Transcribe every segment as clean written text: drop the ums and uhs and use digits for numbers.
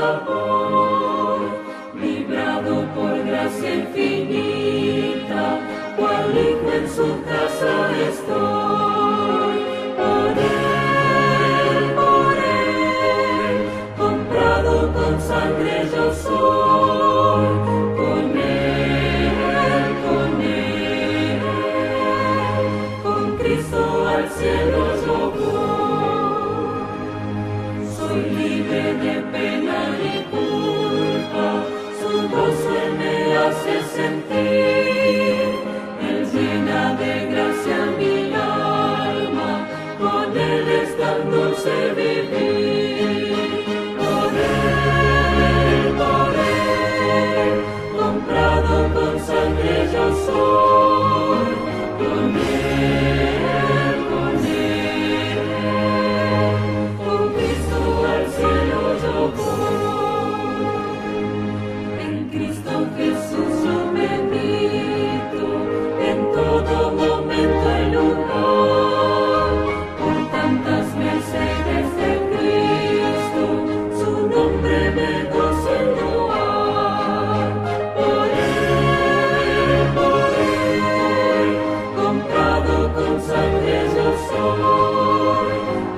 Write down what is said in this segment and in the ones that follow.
Salvador, librado por gracia infinita, cual hijo en su casa estoy. Por él, comprado con sangre yo soy, con él, con Cristo al cielo yo voy. Soy libre de pena y culpa, su gozo él me hace sentir, él llena de gracia mi alma, con él es tan dulce vivir. Por él, comprado con sangre yo soy, con él, con Cristo al cielo yo voy. En Cristo Jesús yo medito, en todo momento y lugar, por tantas mercedes de Cristo, su nombre me gozo en loar. Por él, comprado con sangre yo soy,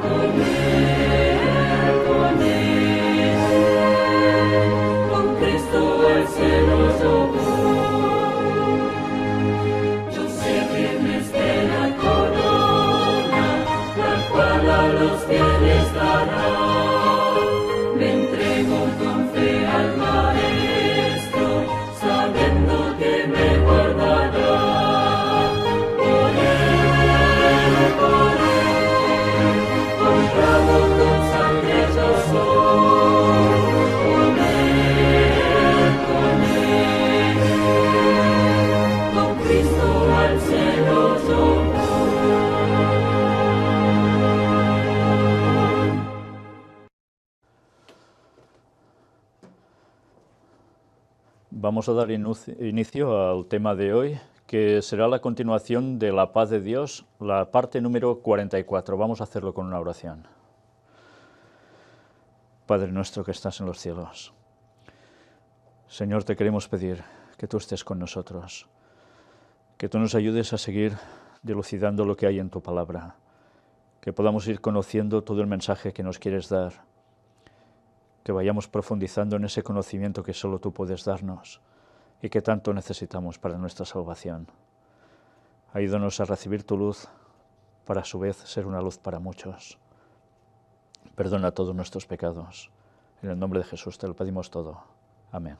con él, con Cristo al cielo yo voy. Yo sé que me espera corona, la cual a los fieles dará. Me entrego con fe al Maestro, sabiendo que me guardará. Por él, comprado con sangre yo soy, con él, con Cristo al cielo yo voy. Vamos a dar inicio al tema de hoy, que será la continuación de la paz de Dios, la parte número 44. Vamos a hacerlo con una oración. Padre nuestro que estás en los cielos, Señor, te queremos pedir que tú estés con nosotros, que tú nos ayudes a seguir dilucidando lo que hay en tu palabra, que podamos ir conociendo todo el mensaje que nos quieres dar, que vayamos profundizando en ese conocimiento que solo tú puedes darnos y que tanto necesitamos para nuestra salvación. Ayúdanos a recibir tu luz para a su vez ser una luz para muchos. Perdona todos nuestros pecados. En el nombre de Jesús te lo pedimos todo. Amén.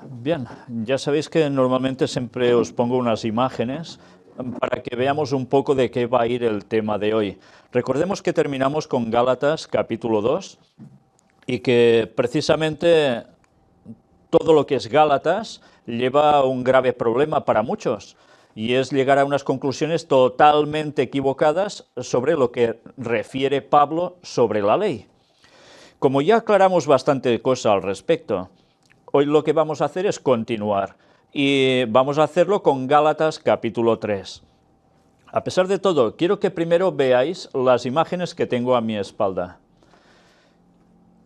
Bien, ya sabéis que normalmente siempre os pongo unas imágenes para que veamos un poco de qué va a ir el tema de hoy. Recordemos que terminamos con Gálatas capítulo 2 y que precisamente todo lo que es Gálatas lleva un grave problema para muchos y es llegar a unas conclusiones totalmente equivocadas sobre lo que refiere Pablo sobre la ley. Como ya aclaramos bastante cosa al respecto, hoy lo que vamos a hacer es continuar y vamos a hacerlo con Gálatas capítulo 3. A pesar de todo, quiero que primero veáis las imágenes que tengo a mi espalda.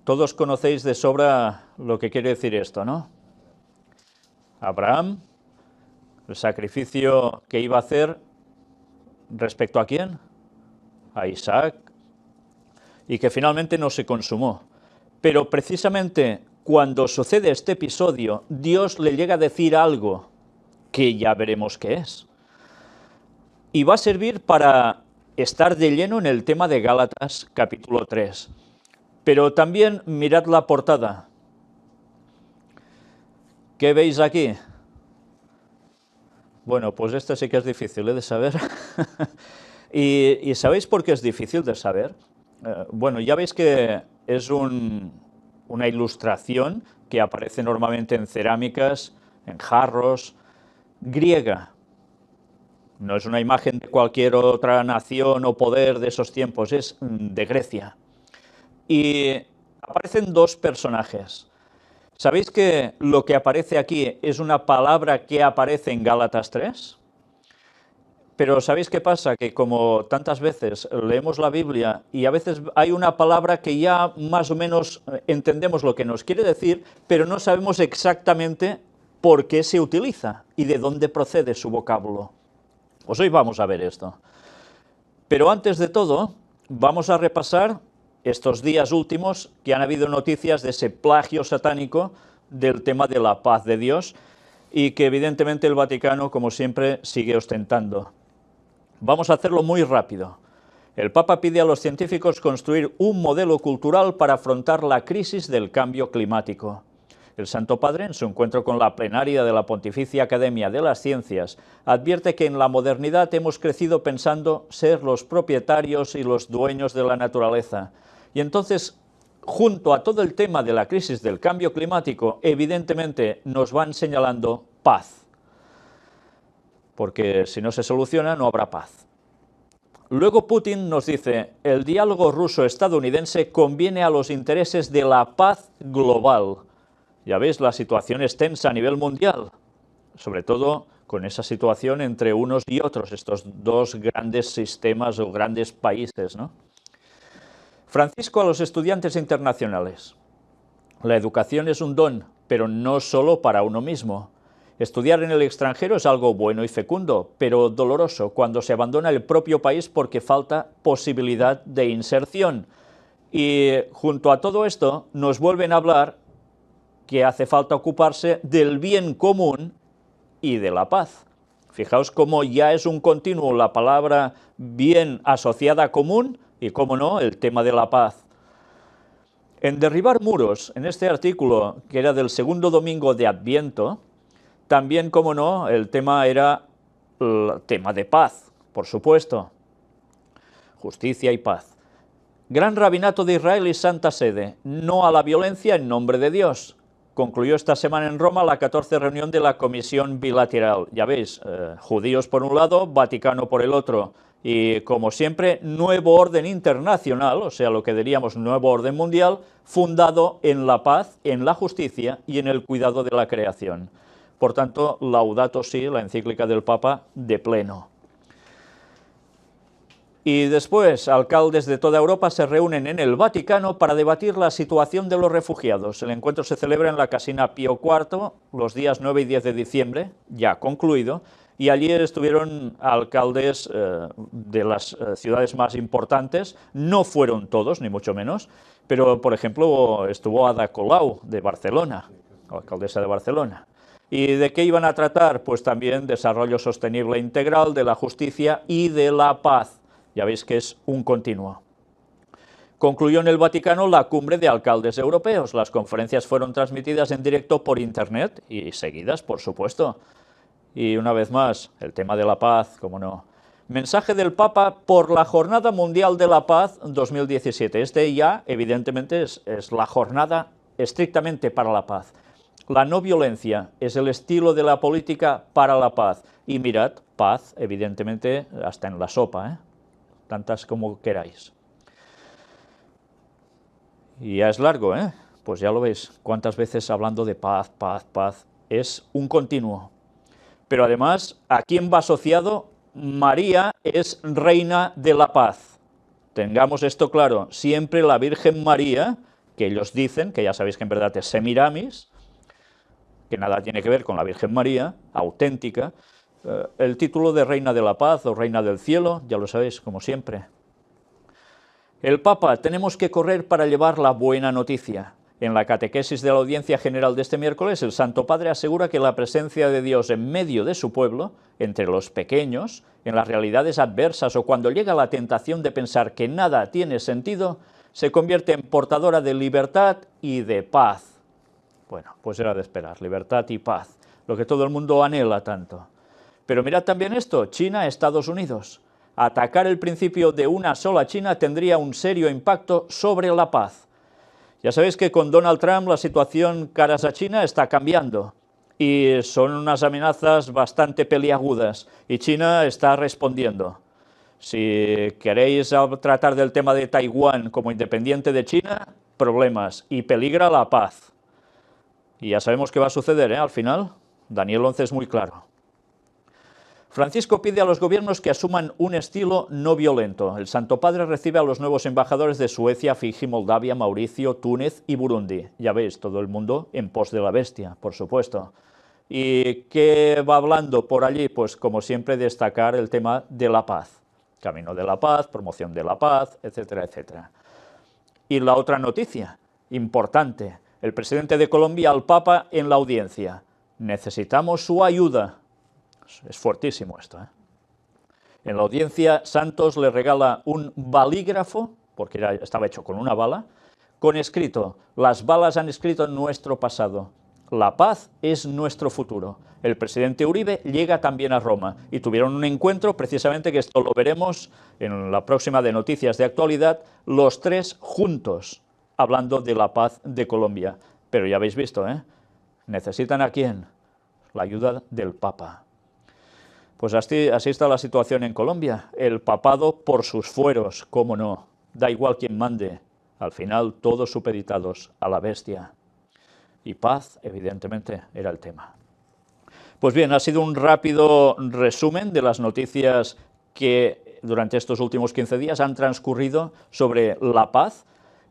Todos conocéis de sobra lo que quiere decir esto, ¿no? Abraham, el sacrificio que iba a hacer, ¿respecto a quién? A Isaac, y que finalmente no se consumó. Pero precisamente cuando sucede este episodio, Dios le llega a decir algo que ya veremos qué es. Y va a servir para estar de lleno en el tema de Gálatas capítulo 3. Pero también mirad la portada. ¿Qué veis aquí? Bueno, pues esto sí que es difícil de saber. ¿Y sabéis por qué es difícil de saber? Bueno, ya veis que es una ilustración que aparece normalmente en cerámicas, en jarros, griega. No es una imagen de cualquier otra nación o poder de esos tiempos, es de Grecia. Y aparecen dos personajes. ¿Sabéis que lo que aparece aquí es una palabra que aparece en Gálatas 3? Pero ¿sabéis qué pasa? Que como tantas veces leemos la Biblia y a veces hay una palabra que ya más o menos entendemos lo que nos quiere decir, pero no sabemos exactamente por qué se utiliza y de dónde procede su vocábulo. Pues hoy vamos a ver esto. Pero antes de todo, vamos a repasar estos días últimos que han habido noticias de ese plagio satánico del tema de la paz de Dios y que evidentemente el Vaticano, como siempre, sigue ostentando. Vamos a hacerlo muy rápido. El Papa pide a los científicos construir un modelo cultural para afrontar la crisis del cambio climático. El Santo Padre, en su encuentro con la plenaria de la Pontificia Academia de las Ciencias, advierte que en la modernidad hemos crecido pensando ser los propietarios y los dueños de la naturaleza. Y entonces, junto a todo el tema de la crisis del cambio climático, evidentemente nos van señalando paz. Porque si no se soluciona, no habrá paz. Luego Putin nos dice, el diálogo ruso-estadounidense conviene a los intereses de la paz global. Ya veis, la situación es tensa a nivel mundial, sobre todo con esa situación entre unos y otros, estos dos grandes sistemas o grandes países, ¿no? Francisco a los estudiantes internacionales. La educación es un don, pero no solo para uno mismo. Estudiar en el extranjero es algo bueno y fecundo, pero doloroso cuando se abandona el propio país porque falta posibilidad de inserción. Y junto a todo esto nos vuelven a hablar que hace falta ocuparse del bien común y de la paz. Fijaos cómo ya es un continuo la palabra bien asociada a común y, cómo no, el tema de la paz. En Derribar muros, en este artículo, que era del segundo domingo de Adviento, también, como no, el tema era el tema de paz, por supuesto. Justicia y paz. Gran Rabinato de Israel y Santa Sede, no a la violencia en nombre de Dios. Concluyó esta semana en Roma la 14ª reunión de la Comisión Bilateral. Ya veis, judíos por un lado, Vaticano por el otro. Y, como siempre, nuevo orden internacional, o sea, lo que diríamos nuevo orden mundial, fundado en la paz, en la justicia y en el cuidado de la creación. Por tanto, Laudato Si, la encíclica del Papa, de pleno. Y después, alcaldes de toda Europa se reúnen en el Vaticano para debatir la situación de los refugiados. El encuentro se celebra en la Casina Pío IV los días 9 y 10 de diciembre, ya concluido, y allí estuvieron alcaldes de las ciudades más importantes. No fueron todos, ni mucho menos, pero, por ejemplo, estuvo Ada Colau, de Barcelona, alcaldesa de Barcelona. ¿Y de qué iban a tratar? Pues también desarrollo sostenible integral, de la justicia y de la paz. Ya veis que es un continuo. Concluyó en el Vaticano la cumbre de alcaldes europeos. Las conferencias fueron transmitidas en directo por internet y seguidas, por supuesto. Y una vez más, el tema de la paz, cómo no. Mensaje del Papa por la Jornada Mundial de la Paz 2017. Este ya, evidentemente, es la jornada estrictamente para la paz. La no violencia es el estilo de la política para la paz. Y mirad, paz, evidentemente, hasta en la sopa, tantas como queráis. Y ya es largo, pues ya lo veis, cuántas veces hablando de paz, paz, paz, es un continuo. Pero además, ¿a quién va asociado? María es reina de la paz. Tengamos esto claro, siempre la Virgen María, que ellos dicen, que ya sabéis que en verdad es Semiramis, que nada tiene que ver con la Virgen María, auténtica, el título de Reina de la Paz o Reina del Cielo, ya lo sabéis, como siempre. El Papa, tenemos que correr para llevar la buena noticia. En la catequesis de la audiencia general de este miércoles, el Santo Padre asegura que la presencia de Dios en medio de su pueblo, entre los pequeños, en las realidades adversas o cuando llega la tentación de pensar que nada tiene sentido, se convierte en portadora de libertad y de paz. Bueno, pues era de esperar, libertad y paz, lo que todo el mundo anhela tanto. Pero mirad también esto, China, Estados Unidos. Atacar el principio de una sola China tendría un serio impacto sobre la paz. Ya sabéis que con Donald Trump la situación caras a China está cambiando y son unas amenazas bastante peliagudas y China está respondiendo. Si queréis tratar del tema de Taiwán como independiente de China, problemas y peligra la paz. Y ya sabemos qué va a suceder, al final. Daniel 11 es muy claro. Francisco pide a los gobiernos que asuman un estilo no violento. El Santo Padre recibe a los nuevos embajadores de Suecia, Fiji, Moldavia, Mauricio, Túnez y Burundi. Ya veis, todo el mundo en pos de la bestia, por supuesto. ¿Y qué va hablando por allí? Pues como siempre destacar el tema de la paz. Camino de la paz, promoción de la paz, etcétera, etcétera. Y la otra noticia, importante, el presidente de Colombia al Papa en la audiencia. Necesitamos su ayuda. Es fuertísimo esto, ¿eh? En la audiencia, Santos le regala un balígrafo, porque estaba hecho con una bala, con escrito: las balas han escrito nuestro pasado, la paz es nuestro futuro. El presidente Uribe llega también a Roma y tuvieron un encuentro, precisamente, que esto lo veremos en la próxima de Noticias de Actualidad, los tres juntos, hablando de la paz de Colombia. Pero ya habéis visto, ¿eh? ¿Necesitan a quién? La ayuda del Papa. Pues así está la situación en Colombia. El papado por sus fueros, cómo no. Da igual quién mande. Al final, todos supeditados a la bestia. Y paz, evidentemente, era el tema. Pues bien, ha sido un rápido resumen de las noticias que durante estos últimos 15 días han transcurrido sobre la paz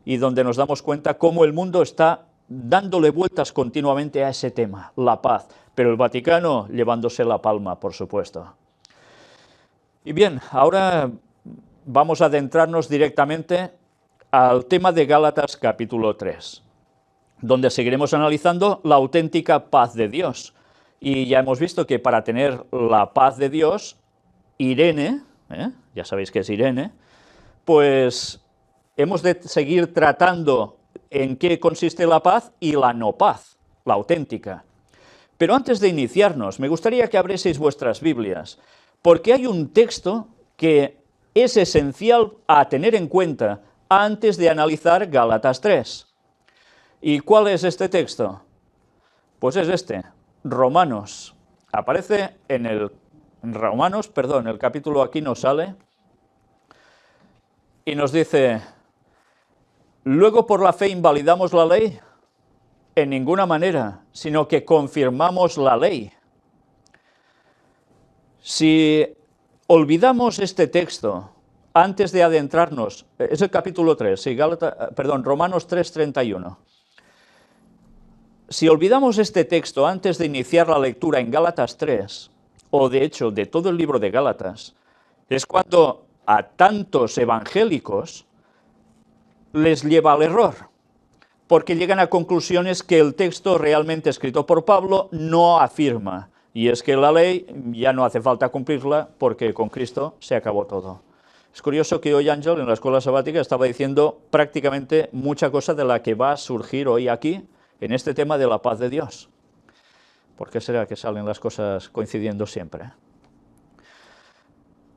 y donde nos damos cuenta cómo el mundo está dándole vueltas continuamente a ese tema, la paz, pero el Vaticano llevándose la palma, por supuesto. Y bien, ahora vamos a adentrarnos directamente al tema de Gálatas capítulo 3, donde seguiremos analizando la auténtica paz de Dios. Y ya hemos visto que para tener la paz de Dios, Irene, ya sabéis que es Irene, pues hemos de seguir tratando en qué consiste la paz y la no paz, la auténtica. Pero antes de iniciarnos, me gustaría que abrieseis vuestras Biblias, porque hay un texto que es esencial a tener en cuenta antes de analizar Gálatas 3. ¿Y cuál es este texto? Pues es este, Romanos. Aparece en el capítulo aquí no sale, y nos dice: ¿luego por la fe invalidamos la ley? En ninguna manera, sino que confirmamos la ley. Si olvidamos este texto antes de adentrarnos, es el capítulo 3, sí, Romanos 3:31. Si olvidamos este texto antes de iniciar la lectura en Gálatas 3, o de hecho de todo el libro de Gálatas, es cuando a tantos evangélicos les lleva al error, porque llegan a conclusiones que el texto realmente escrito por Pablo no afirma, y es que la ley ya no hace falta cumplirla porque con Cristo se acabó todo. Es curioso que hoy Ángel en la escuela sabática estaba diciendo prácticamente mucha cosa de la que va a surgir hoy aquí, en este tema de la paz de Dios. ¿Por qué será que salen las cosas coincidiendo siempre?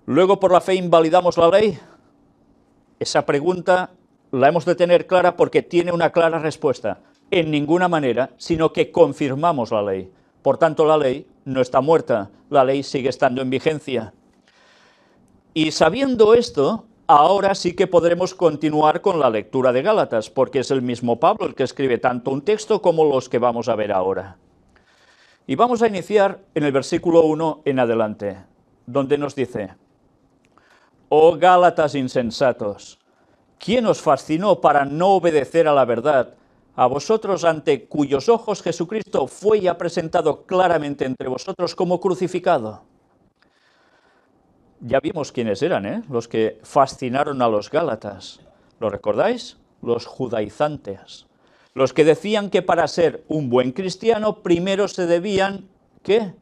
Luego, ¿por la fe invalidamos la ley? Esa pregunta la hemos de tener clara porque tiene una clara respuesta. En ninguna manera, sino que confirmamos la ley. Por tanto, la ley no está muerta, la ley sigue estando en vigencia. Y sabiendo esto, ahora sí que podremos continuar con la lectura de Gálatas, porque es el mismo Pablo el que escribe tanto un texto como los que vamos a ver ahora. Y vamos a iniciar en el versículo 1 en adelante, donde nos dice: «Oh Gálatas insensatos, ¿quién os fascinó para no obedecer a la verdad, a vosotros ante cuyos ojos Jesucristo fue ya presentado claramente entre vosotros como crucificado?» Ya vimos quiénes eran, los que fascinaron a los Gálatas. ¿Lo recordáis? Los judaizantes. Los que decían que para ser un buen cristiano primero se debían, ¿qué?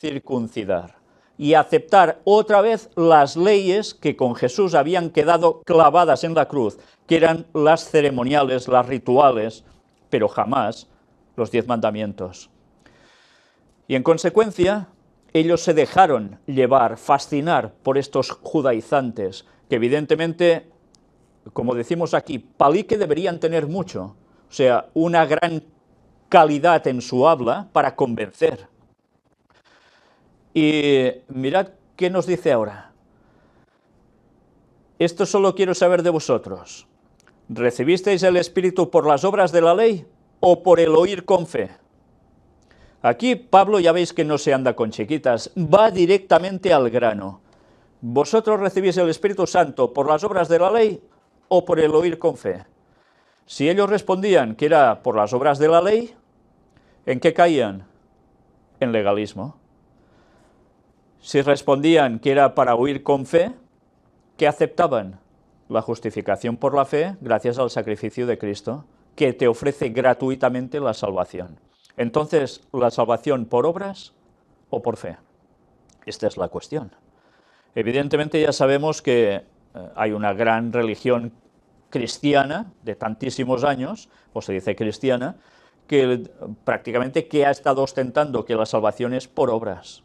Circuncidar. Y aceptar otra vez las leyes que con Jesús habían quedado clavadas en la cruz, que eran las ceremoniales, las rituales, pero jamás los 10 mandamientos. Y en consecuencia, ellos se dejaron llevar, fascinar por estos judaizantes, que evidentemente, como decimos aquí, palique deberían tener mucho, o sea, una gran calidad en su habla para convencer. Y mirad qué nos dice ahora. Esto solo quiero saber de vosotros. ¿Recibisteis el Espíritu por las obras de la ley o por el oír con fe? Aquí Pablo ya veis que no se anda con chiquitas, va directamente al grano. ¿Vosotros recibís el Espíritu Santo por las obras de la ley o por el oír con fe? Si ellos respondían que era por las obras de la ley, ¿en qué caían? En legalismo. Si respondían que era para oír con fe, ¿qué aceptaban? La justificación por la fe gracias al sacrificio de Cristo, que te ofrece gratuitamente la salvación. Entonces, ¿la salvación por obras o por fe? Esta es la cuestión. Evidentemente ya sabemos que hay una gran religión cristiana de tantísimos años, o se dice cristiana, que prácticamente que ha estado ostentando que la salvación es por obras.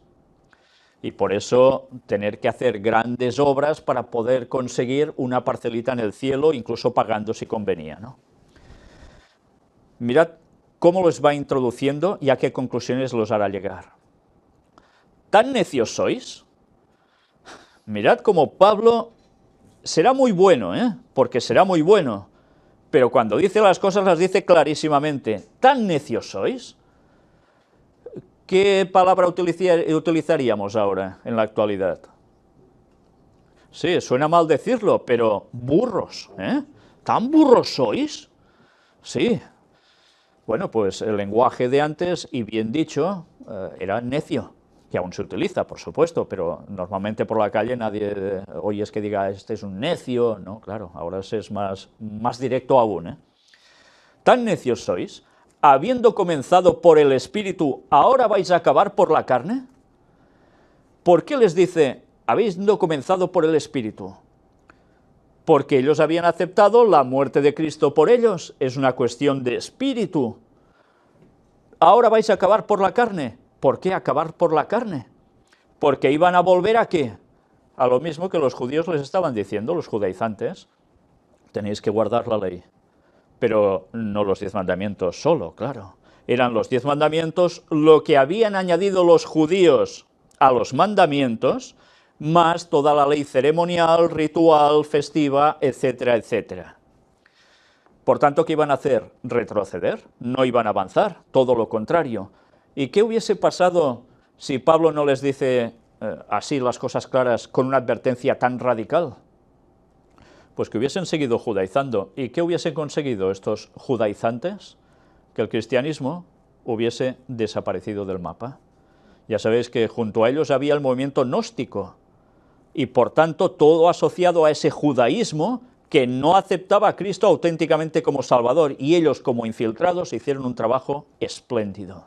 Y por eso tener que hacer grandes obras para poder conseguir una parcelita en el cielo, incluso pagando si convenía, ¿no? Mirad cómo los va introduciendo y a qué conclusiones los hará llegar. ¿Tan necios sois? Mirad cómo Pablo será muy bueno, porque será muy bueno, pero cuando dice las cosas las dice clarísimamente. ¿Tan necios sois? ¿Qué palabra utilizaríamos ahora, en la actualidad? Sí, suena mal decirlo, pero burros, ¿tan burros sois? Sí. Bueno, pues el lenguaje de antes, y bien dicho, era necio, que aún se utiliza, por supuesto, pero normalmente por la calle nadie oyes que diga, este es un necio, no, claro, ahora es más directo aún, ¿Tan necios sois? Habiendo comenzado por el Espíritu, ¿ahora vais a acabar por la carne? ¿Por qué les dice, habiendo comenzado por el Espíritu? Porque ellos habían aceptado la muerte de Cristo por ellos, es una cuestión de espíritu. ¿Ahora vais a acabar por la carne? ¿Por qué acabar por la carne? Porque iban a volver ¿a qué? A lo mismo que los judíos les estaban diciendo, los judaizantes, tenéis que guardar la ley. Pero no los 10 mandamientos solo, claro. Eran los 10 mandamientos lo que habían añadido los judíos a los mandamientos, más toda la ley ceremonial, ritual, festiva, etcétera, etcétera. Por tanto, ¿qué iban a hacer? Retroceder, no iban a avanzar, todo lo contrario. ¿Y qué hubiese pasado si Pablo no les dice así las cosas claras con una advertencia tan radical? Pues que hubiesen seguido judaizando. ¿Y qué hubiesen conseguido estos judaizantes? Que el cristianismo hubiese desaparecido del mapa. Ya sabéis que junto a ellos había el movimiento gnóstico, y por tanto todo asociado a ese judaísmo que no aceptaba a Cristo auténticamente como Salvador, y ellos como infiltrados hicieron un trabajo espléndido.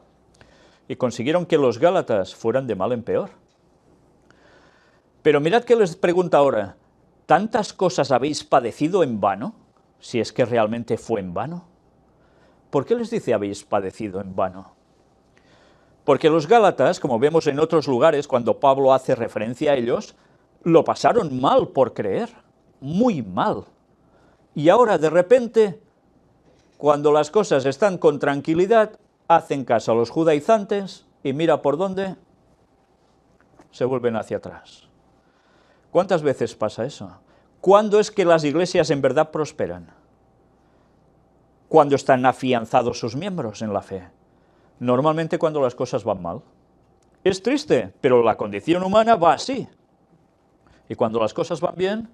Y consiguieron que los gálatas fueran de mal en peor. Pero mirad que les pregunta ahora, ¿tantas cosas habéis padecido en vano? Si es que realmente fue en vano. ¿Por qué les dice habéis padecido en vano? Porque los gálatas, como vemos en otros lugares, cuando Pablo hace referencia a ellos, lo pasaron mal por creer, muy mal. Y ahora, de repente, cuando las cosas están con tranquilidad, hacen caso a los judaizantes y mira por dónde se vuelven hacia atrás. ¿Cuántas veces pasa eso? ¿Cuándo es que las iglesias en verdad prosperan? Cuando están afianzados sus miembros en la fe. Normalmente cuando las cosas van mal. Es triste, pero la condición humana va así. Y cuando las cosas van bien,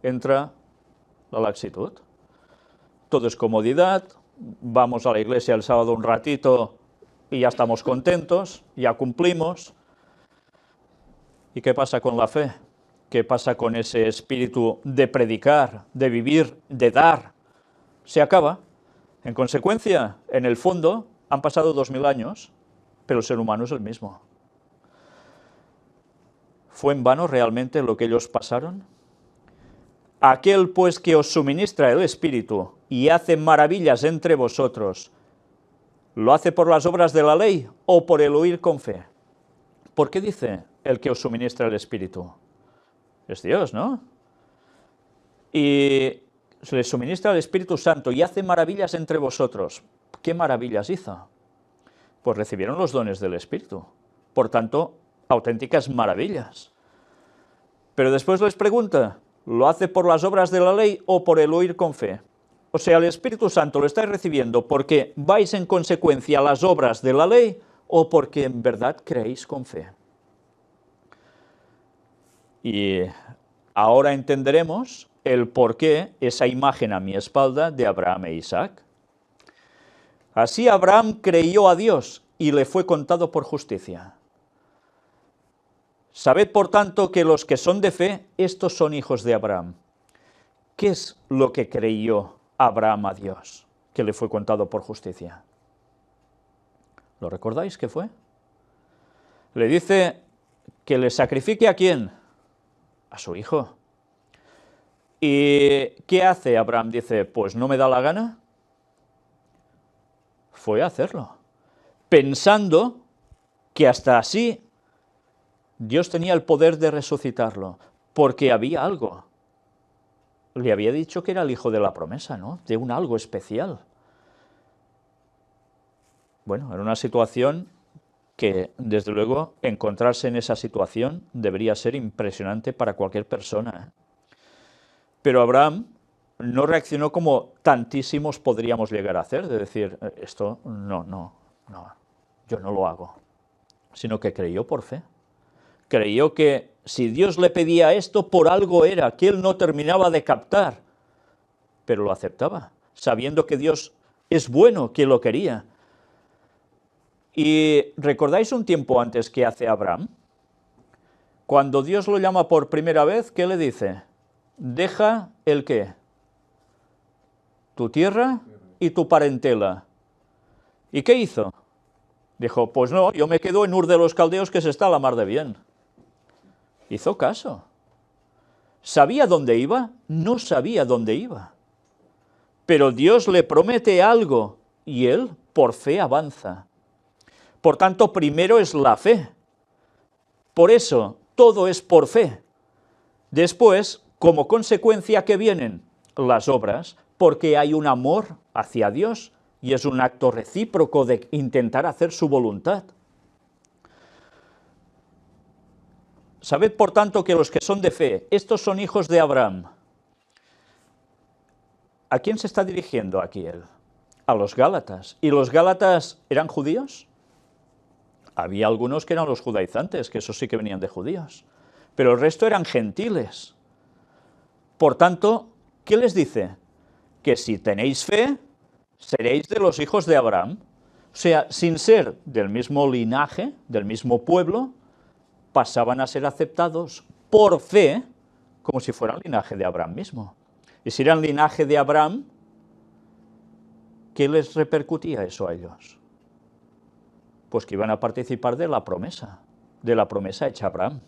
entra la laxitud. Todo es comodidad, vamos a la iglesia el sábado un ratito y ya estamos contentos, ya cumplimos. ¿Y qué pasa con la fe? ¿Qué pasa con ese espíritu de predicar, de vivir, de dar? Se acaba. En consecuencia, en el fondo, han pasado 2000 años, pero el ser humano es el mismo. ¿Fue en vano realmente lo que ellos pasaron? Aquel pues que os suministra el Espíritu y hace maravillas entre vosotros, ¿lo hace por las obras de la ley o por el oír con fe? ¿Por qué dice el que os suministra el Espíritu? Es Dios, ¿no? Y se les suministra el Espíritu Santo y hace maravillas entre vosotros. ¿Qué maravillas hizo? Pues recibieron los dones del Espíritu. Por tanto, auténticas maravillas. Pero después les pregunta, ¿lo hace por las obras de la ley o por el oír con fe? O sea, el Espíritu Santo lo estáis recibiendo porque vais en consecuencia a las obras de la ley o porque en verdad creéis con fe. Y ahora entenderemos el por qué esa imagen a mi espalda de Abraham e Isaac. Así Abraham creyó a Dios y le fue contado por justicia. Sabed, por tanto, que los que son de fe, estos son hijos de Abraham. ¿Qué es lo que creyó Abraham a Dios, que le fue contado por justicia? ¿Lo recordáis qué fue? Le dice que le sacrifique ¿a quién? A su hijo. ¿Y qué hace Abraham? Dice, pues no me da la gana. Fue a hacerlo, pensando que hasta así Dios tenía el poder de resucitarlo, porque había algo. Le había dicho que era el hijo de la promesa, ¿no? De un algo especial. Bueno, era una situación que, desde luego, encontrarse en esa situación debería ser impresionante para cualquier persona, ¿eh? Pero Abraham no reaccionó como tantísimos podríamos llegar a hacer, de decir, esto no, yo no lo hago, sino que creyó por fe. Creyó que si Dios le pedía esto, por algo era, que él no terminaba de captar, pero lo aceptaba, sabiendo que Dios es bueno, que lo quería. ¿Y recordáis un tiempo antes que hace Abraham? Cuando Dios lo llama por primera vez, ¿qué le dice? Deja el qué, tu tierra y tu parentela. ¿Y qué hizo? Dijo, pues no, yo me quedo en Ur de los Caldeos, que se está a la mar de bien. Hizo caso. ¿Sabía dónde iba? No sabía dónde iba. Pero Dios le promete algo y él por fe avanza. Por tanto, primero es la fe. Por eso, todo es por fe. Después, como consecuencia, ¿qué vienen? Las obras, porque hay un amor hacia Dios y es un acto recíproco de intentar hacer su voluntad. Sabed, por tanto, que los que son de fe, estos son hijos de Abraham. ¿A quién se está dirigiendo aquí él? A los Gálatas. ¿Y los Gálatas eran judíos? Había algunos que eran los judaizantes, que esos sí que venían de judíos, pero el resto eran gentiles. Por tanto, ¿qué les dice? Que si tenéis fe, seréis de los hijos de Abraham. O sea, sin ser del mismo linaje, del mismo pueblo, pasaban a ser aceptados por fe, como si fueran linaje de Abraham mismo. Y si eran linaje de Abraham, ¿qué les repercutía eso a ellos? Pues que iban a participar de la promesa hecha a Abraham.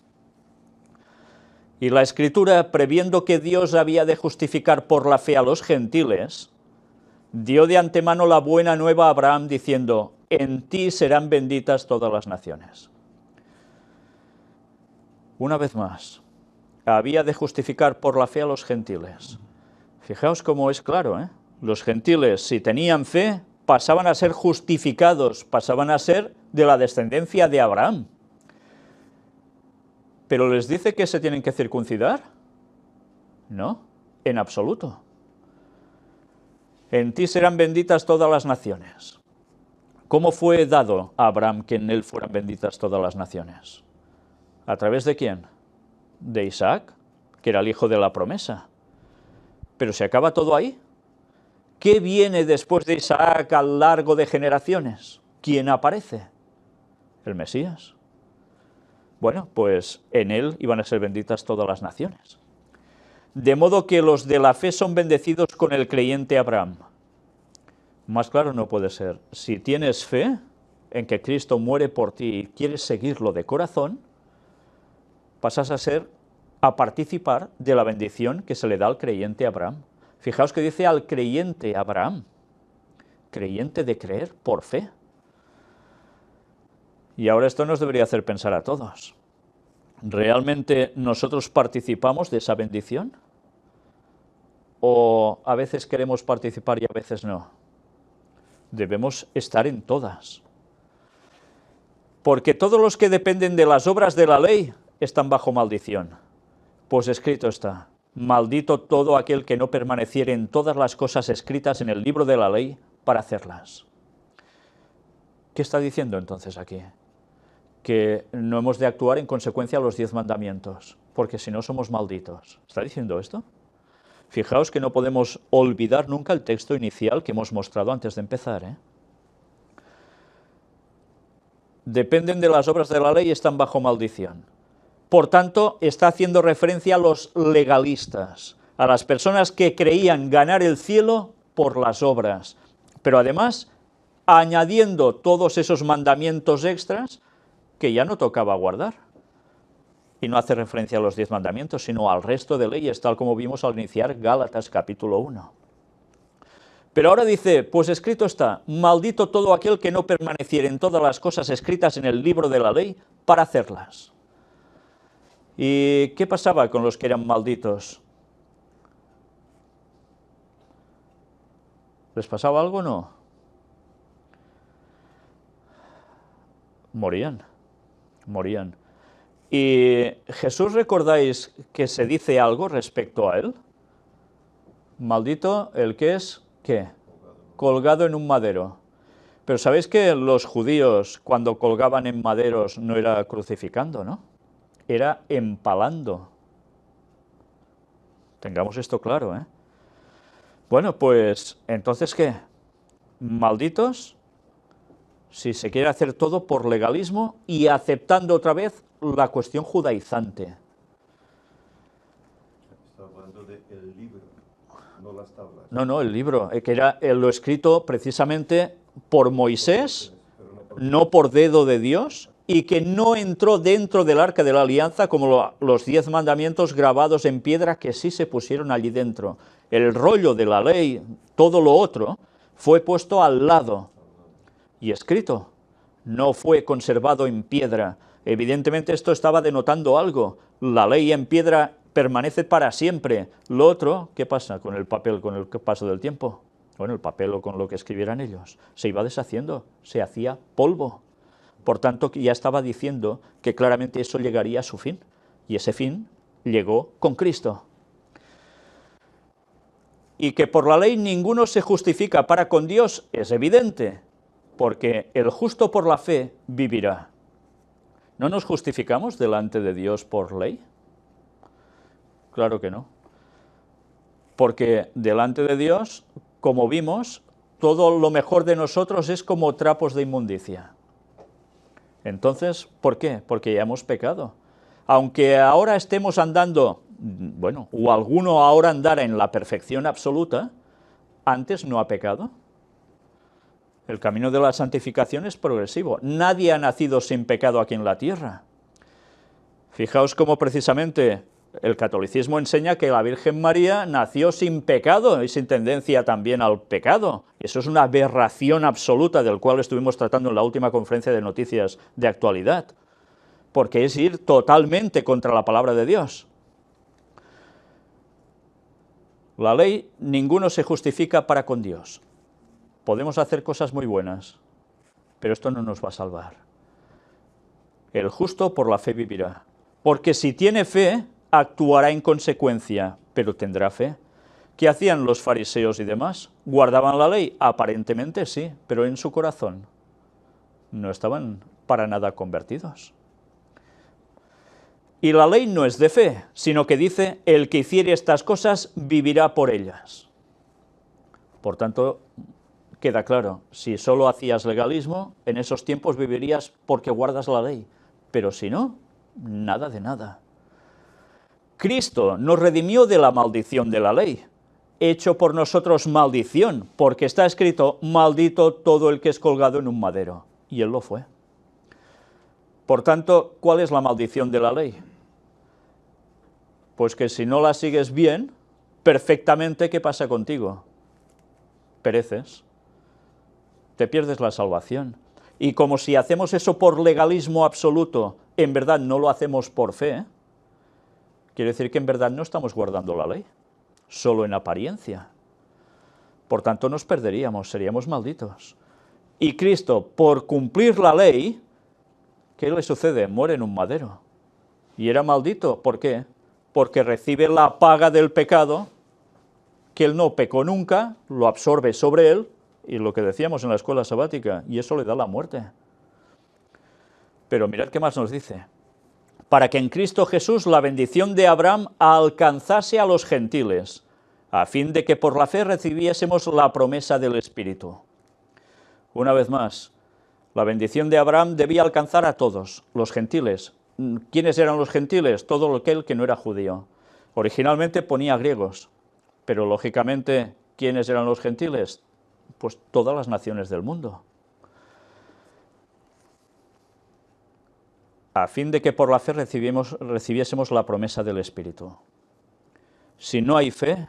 Y la Escritura, previendo que Dios había de justificar por la fe a los gentiles, dio de antemano la buena nueva a Abraham, diciendo, en ti serán benditas todas las naciones. Una vez más, había de justificar por la fe a los gentiles. Fijaos cómo es claro, ¿eh? Los gentiles, si tenían fe, pasaban a ser justificados, pasaban a ser de la descendencia de Abraham. ¿Pero les dice que se tienen que circuncidar? No, en absoluto. En ti serán benditas todas las naciones. ¿Cómo fue dado a Abraham que en él fueran benditas todas las naciones? ¿A través de quién? De Isaac, que era el hijo de la promesa. ¿Pero se acaba todo ahí? ¿Qué viene después de Isaac a lo largo de generaciones? ¿Quién aparece? El Mesías. Bueno, pues en él iban a ser benditas todas las naciones. De modo que los de la fe son bendecidos con el creyente Abraham. Más claro no puede ser. Si tienes fe en que Cristo muere por ti y quieres seguirlo de corazón, pasas a participar de la bendición que se le da al creyente Abraham. Fijaos que dice al creyente Abraham, creyente de creer por fe. Y ahora esto nos debería hacer pensar a todos. ¿Realmente nosotros participamos de esa bendición? ¿O a veces queremos participar y a veces no? Debemos estar en todas. Porque todos los que dependen de las obras de la ley están bajo maldición. Pues escrito está, maldito todo aquel que no permaneciere en todas las cosas escritas en el libro de la ley para hacerlas. ¿Qué está diciendo entonces aquí? Que no hemos de actuar en consecuencia a los 10 mandamientos, porque si no somos malditos. ¿Está diciendo esto? Fijaos que no podemos olvidar nunca el texto inicial que hemos mostrado antes de empezar, ¿eh? Dependen de las obras de la ley y están bajo maldición. Por tanto, está haciendo referencia a los legalistas, a las personas que creían ganar el cielo por las obras, pero además añadiendo todos esos mandamientos extras que ya no tocaba guardar. Y no hace referencia a los 10 mandamientos, sino al resto de leyes, tal como vimos al iniciar Gálatas capítulo 1. Pero ahora dice, pues escrito está, maldito todo aquel que no permaneciere en todas las cosas escritas en el libro de la ley para hacerlas. ¿Y qué pasaba con los que eran malditos? ¿Les pasaba algo o no? Morían. ¿Y Jesús recordáis que se dice algo respecto a él? Maldito el que es, ¿qué? Colgado en un madero. Pero sabéis que los judíos cuando colgaban en maderos no era crucificando, ¿no? Era empalando. Tengamos esto claro, ¿eh? Bueno, pues, ¿entonces qué? ¿Malditos? Si se quiere hacer todo por legalismo y aceptando otra vez la cuestión judaizante. Está hablando del libro, no las tablas. No, el libro, que era lo escrito precisamente por Moisés, no por dedo de Dios, y que no entró dentro del arca de la alianza como los 10 mandamientos grabados en piedra que sí se pusieron allí dentro. El rollo de la ley, todo lo otro, fue puesto al lado y escrito, no fue conservado en piedra. Evidentemente esto estaba denotando algo, la ley en piedra permanece para siempre. Lo otro, ¿qué pasa con el papel con el paso del tiempo? Bueno, el papel o con lo que escribieran ellos, se iba deshaciendo, se hacía polvo. Por tanto, ya estaba diciendo que claramente eso llegaría a su fin, y ese fin llegó con Cristo. Y que por la ley ninguno se justifica para con Dios es evidente, porque el justo por la fe vivirá. ¿No nos justificamos delante de Dios por ley? Claro que no. Porque delante de Dios, como vimos, todo lo mejor de nosotros es como trapos de inmundicia. Entonces, ¿por qué? Porque ya hemos pecado. Aunque ahora estemos andando, bueno, o alguno ahora andara en la perfección absoluta, antes no ha pecado. El camino de la santificación es progresivo. Nadie ha nacido sin pecado aquí en la tierra. Fijaos cómo precisamente el catolicismo enseña que la Virgen María nació sin pecado y sin tendencia también al pecado. Eso es una aberración absoluta del cual estuvimos tratando en la última conferencia de noticias de actualidad, porque es ir totalmente contra la palabra de Dios. La ley, ninguno se justifica para con Dios. Podemos hacer cosas muy buenas, pero esto no nos va a salvar. El justo por la fe vivirá, porque si tiene fe, actuará en consecuencia, pero tendrá fe. ¿Qué hacían los fariseos y demás? ¿Guardaban la ley? Aparentemente sí, pero en su corazón no estaban para nada convertidos. Y la ley no es de fe, sino que dice, el que hiciere estas cosas vivirá por ellas. Por tanto, queda claro, si solo hacías legalismo, en esos tiempos vivirías porque guardas la ley, pero si no, nada de nada. Cristo nos redimió de la maldición de la ley, hecho por nosotros maldición, porque está escrito, maldito todo el que es colgado en un madero, y él lo fue. Por tanto, ¿cuál es la maldición de la ley? Pues que si no la sigues bien, perfectamente, ¿qué pasa contigo? Pereces, te pierdes la salvación. Y como si hacemos eso por legalismo absoluto, en verdad no lo hacemos por fe, quiere decir que en verdad no estamos guardando la ley, solo en apariencia. Por tanto, nos perderíamos, seríamos malditos. Y Cristo, por cumplir la ley, ¿qué le sucede? Muere en un madero. Y era maldito, ¿por qué? Porque recibe la paga del pecado, que él no pecó nunca, lo absorbe sobre él, Y lo que decíamos en la escuela sabática, y eso le da la muerte. Pero mirad qué más nos dice. Para que en Cristo Jesús la bendición de Abraham alcanzase a los gentiles, a fin de que por la fe recibiésemos la promesa del Espíritu. Una vez más, la bendición de Abraham debía alcanzar a todos, los gentiles. ¿Quiénes eran los gentiles? Todo aquel que no era judío. Originalmente ponía griegos, pero lógicamente, ¿quiénes eran los gentiles? Pues todas las naciones del mundo. A fin de que por la fe recibiésemos la promesa del Espíritu. Si no hay fe,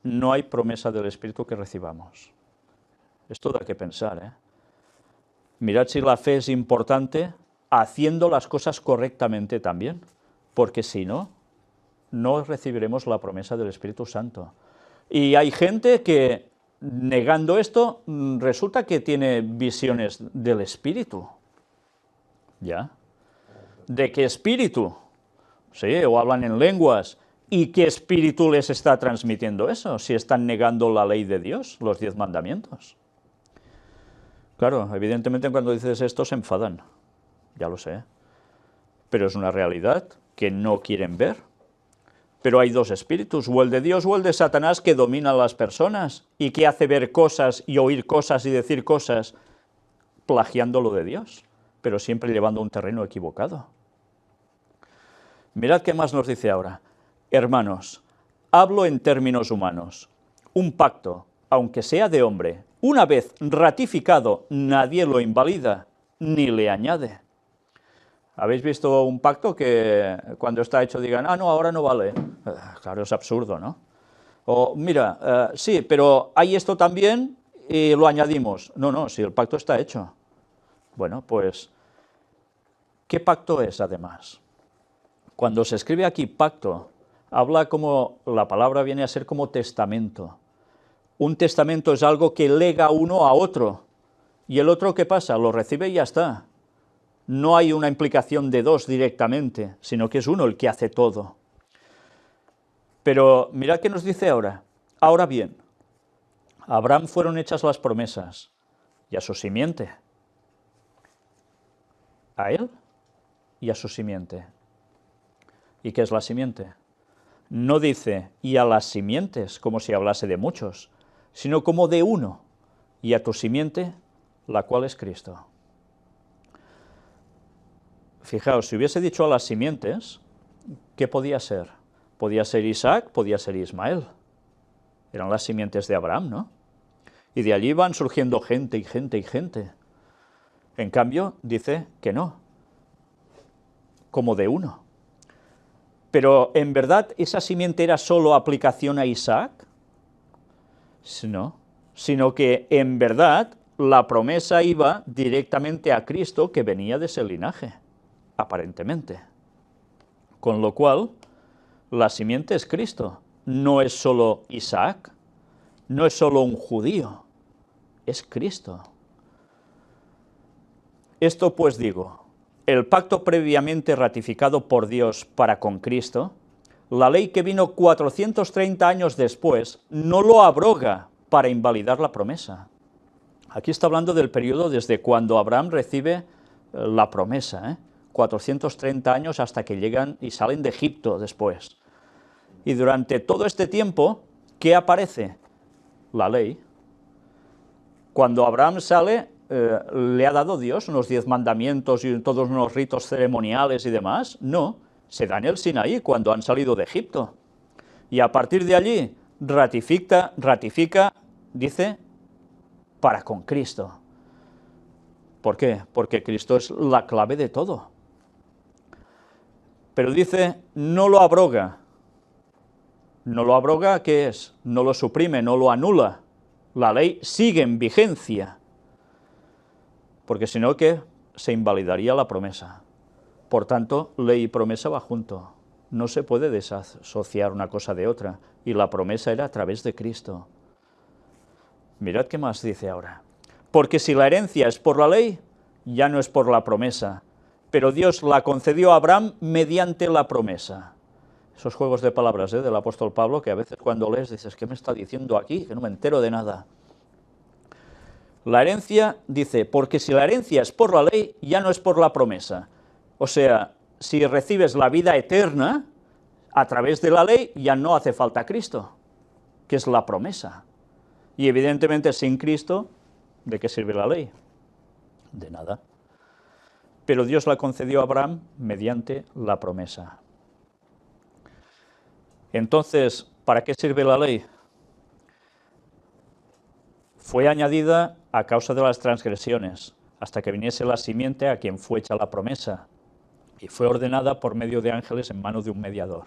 no hay promesa del Espíritu que recibamos. Esto da que pensar, ¿eh? Mirad si la fe es importante haciendo las cosas correctamente también, porque si no, no recibiremos la promesa del Espíritu Santo. Y hay gente que, negando esto, resulta que tiene visiones del Espíritu. ¿Ya? ¿De qué espíritu? Sí, o hablan en lenguas. ¿Y qué espíritu les está transmitiendo eso? Si están negando la ley de Dios, los 10 mandamientos. Claro, evidentemente cuando dices esto se enfadan. Ya lo sé. Pero es una realidad que no quieren ver. Pero hay 2 espíritus, o el de Dios o el de Satanás, que domina a las personas y que hace ver cosas y oír cosas y decir cosas plagiando lo de Dios, pero siempre llevando a un terreno equivocado. Mirad qué más nos dice ahora. Hermanos, hablo en términos humanos. Un pacto, aunque sea de hombre, una vez ratificado, nadie lo invalida ni le añade. ¿Habéis visto un pacto que cuando está hecho digan, ah, no, ahora no vale? Claro, es absurdo, ¿no? O, mira, sí, pero hay esto también y lo añadimos. No, no, si el pacto está hecho. Bueno, pues, ¿qué pacto es además? Cuando se escribe aquí pacto, habla como, la palabra viene a ser como testamento. Un testamento es algo que lega uno a otro. ¿Y el otro qué pasa? Lo recibe y ya está. No hay una implicación de 2 directamente, sino que es uno el que hace todo. Pero mirad qué nos dice ahora. Ahora bien, a Abraham fueron hechas las promesas, y a su simiente. A él y a su simiente. ¿Y qué es la simiente? No dice, y a las simientes, como si hablase de muchos, sino como de uno, y a tu simiente, la cual es Cristo. Fijaos, si hubiese dicho a las simientes, ¿qué podía ser? Podía ser Isaac, podía ser Ismael. Eran las simientes de Abraham, ¿no? Y de allí van surgiendo gente y gente y gente. En cambio, dice que no, como de uno. Pero, ¿en verdad esa simiente era solo aplicación a Isaac? No, sino que, en verdad, la promesa iba directamente a Cristo, que venía de ese linaje, aparentemente. Con lo cual, la simiente es Cristo, no es solo Isaac, no es solo un judío, es Cristo. Esto pues digo, el pacto previamente ratificado por Dios para con Cristo, la ley que vino 430 años después, no lo abroga para invalidar la promesa. Aquí está hablando del periodo desde cuando Abraham recibe la promesa, 430 años hasta que llegan y salen de Egipto después. Y durante todo este tiempo, ¿qué aparece? La ley. Cuando Abraham sale, ¿le ha dado Dios unos 10 mandamientos y todos unos ritos ceremoniales y demás? No, se da en el Sinaí cuando han salido de Egipto. Y a partir de allí ratifica, dice, para con Cristo. ¿Por qué? Porque Cristo es la clave de todo. Pero dice, no lo abroga. ¿No lo abroga qué es? No lo suprime, no lo anula. La ley sigue en vigencia. Porque si no, ¿qué? Se invalidaría la promesa. Por tanto, ley y promesa va junto. No se puede desasociar una cosa de otra. Y la promesa era a través de Cristo. Mirad qué más dice ahora. Porque si la herencia es por la ley, ya no es por la promesa. Pero Dios la concedió a Abraham mediante la promesa. Esos juegos de palabras del apóstol Pablo, que a veces cuando lees dices, ¿qué me está diciendo aquí? Que no me entero de nada. La herencia, dice, porque si la herencia es por la ley, ya no es por la promesa. O sea, si recibes la vida eterna a través de la ley, ya no hace falta Cristo, que es la promesa. Y evidentemente sin Cristo, ¿de qué sirve la ley? De nada. Pero Dios la concedió a Abraham mediante la promesa. Entonces, ¿para qué sirve la ley? Fue añadida a causa de las transgresiones, hasta que viniese la simiente a quien fue hecha la promesa, y fue ordenada por medio de ángeles en mano de un mediador.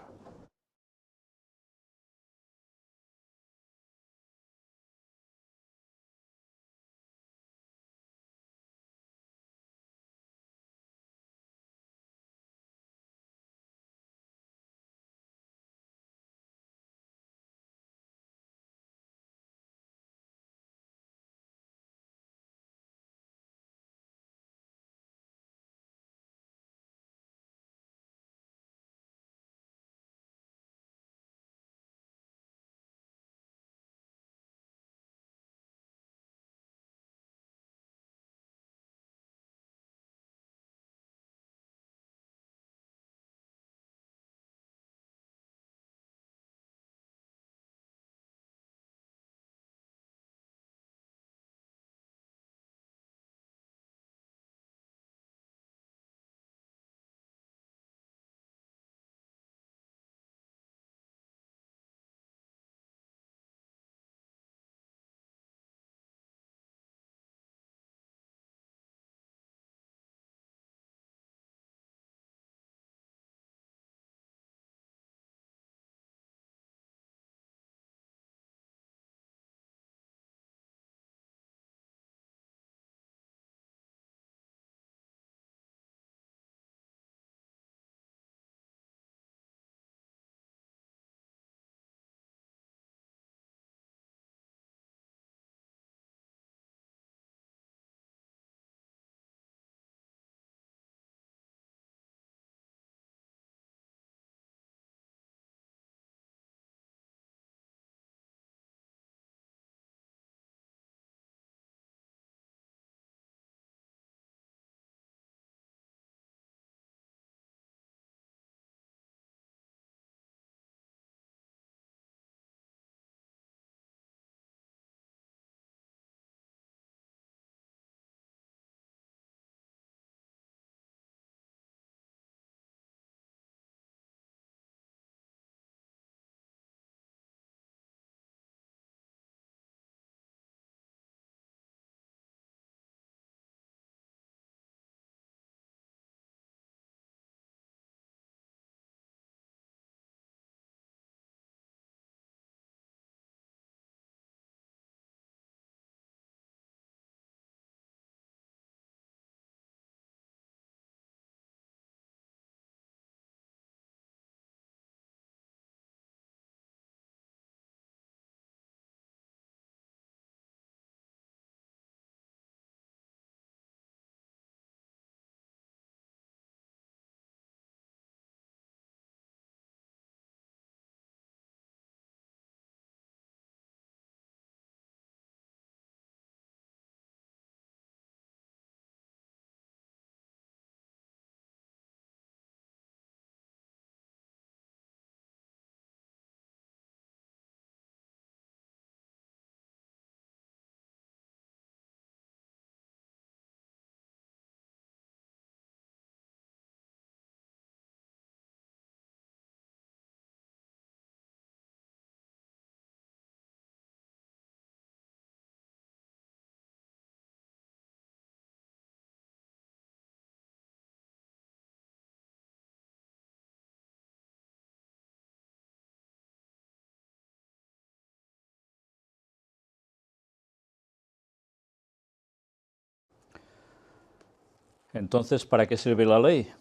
Entonces, ¿para qué sirve la ley?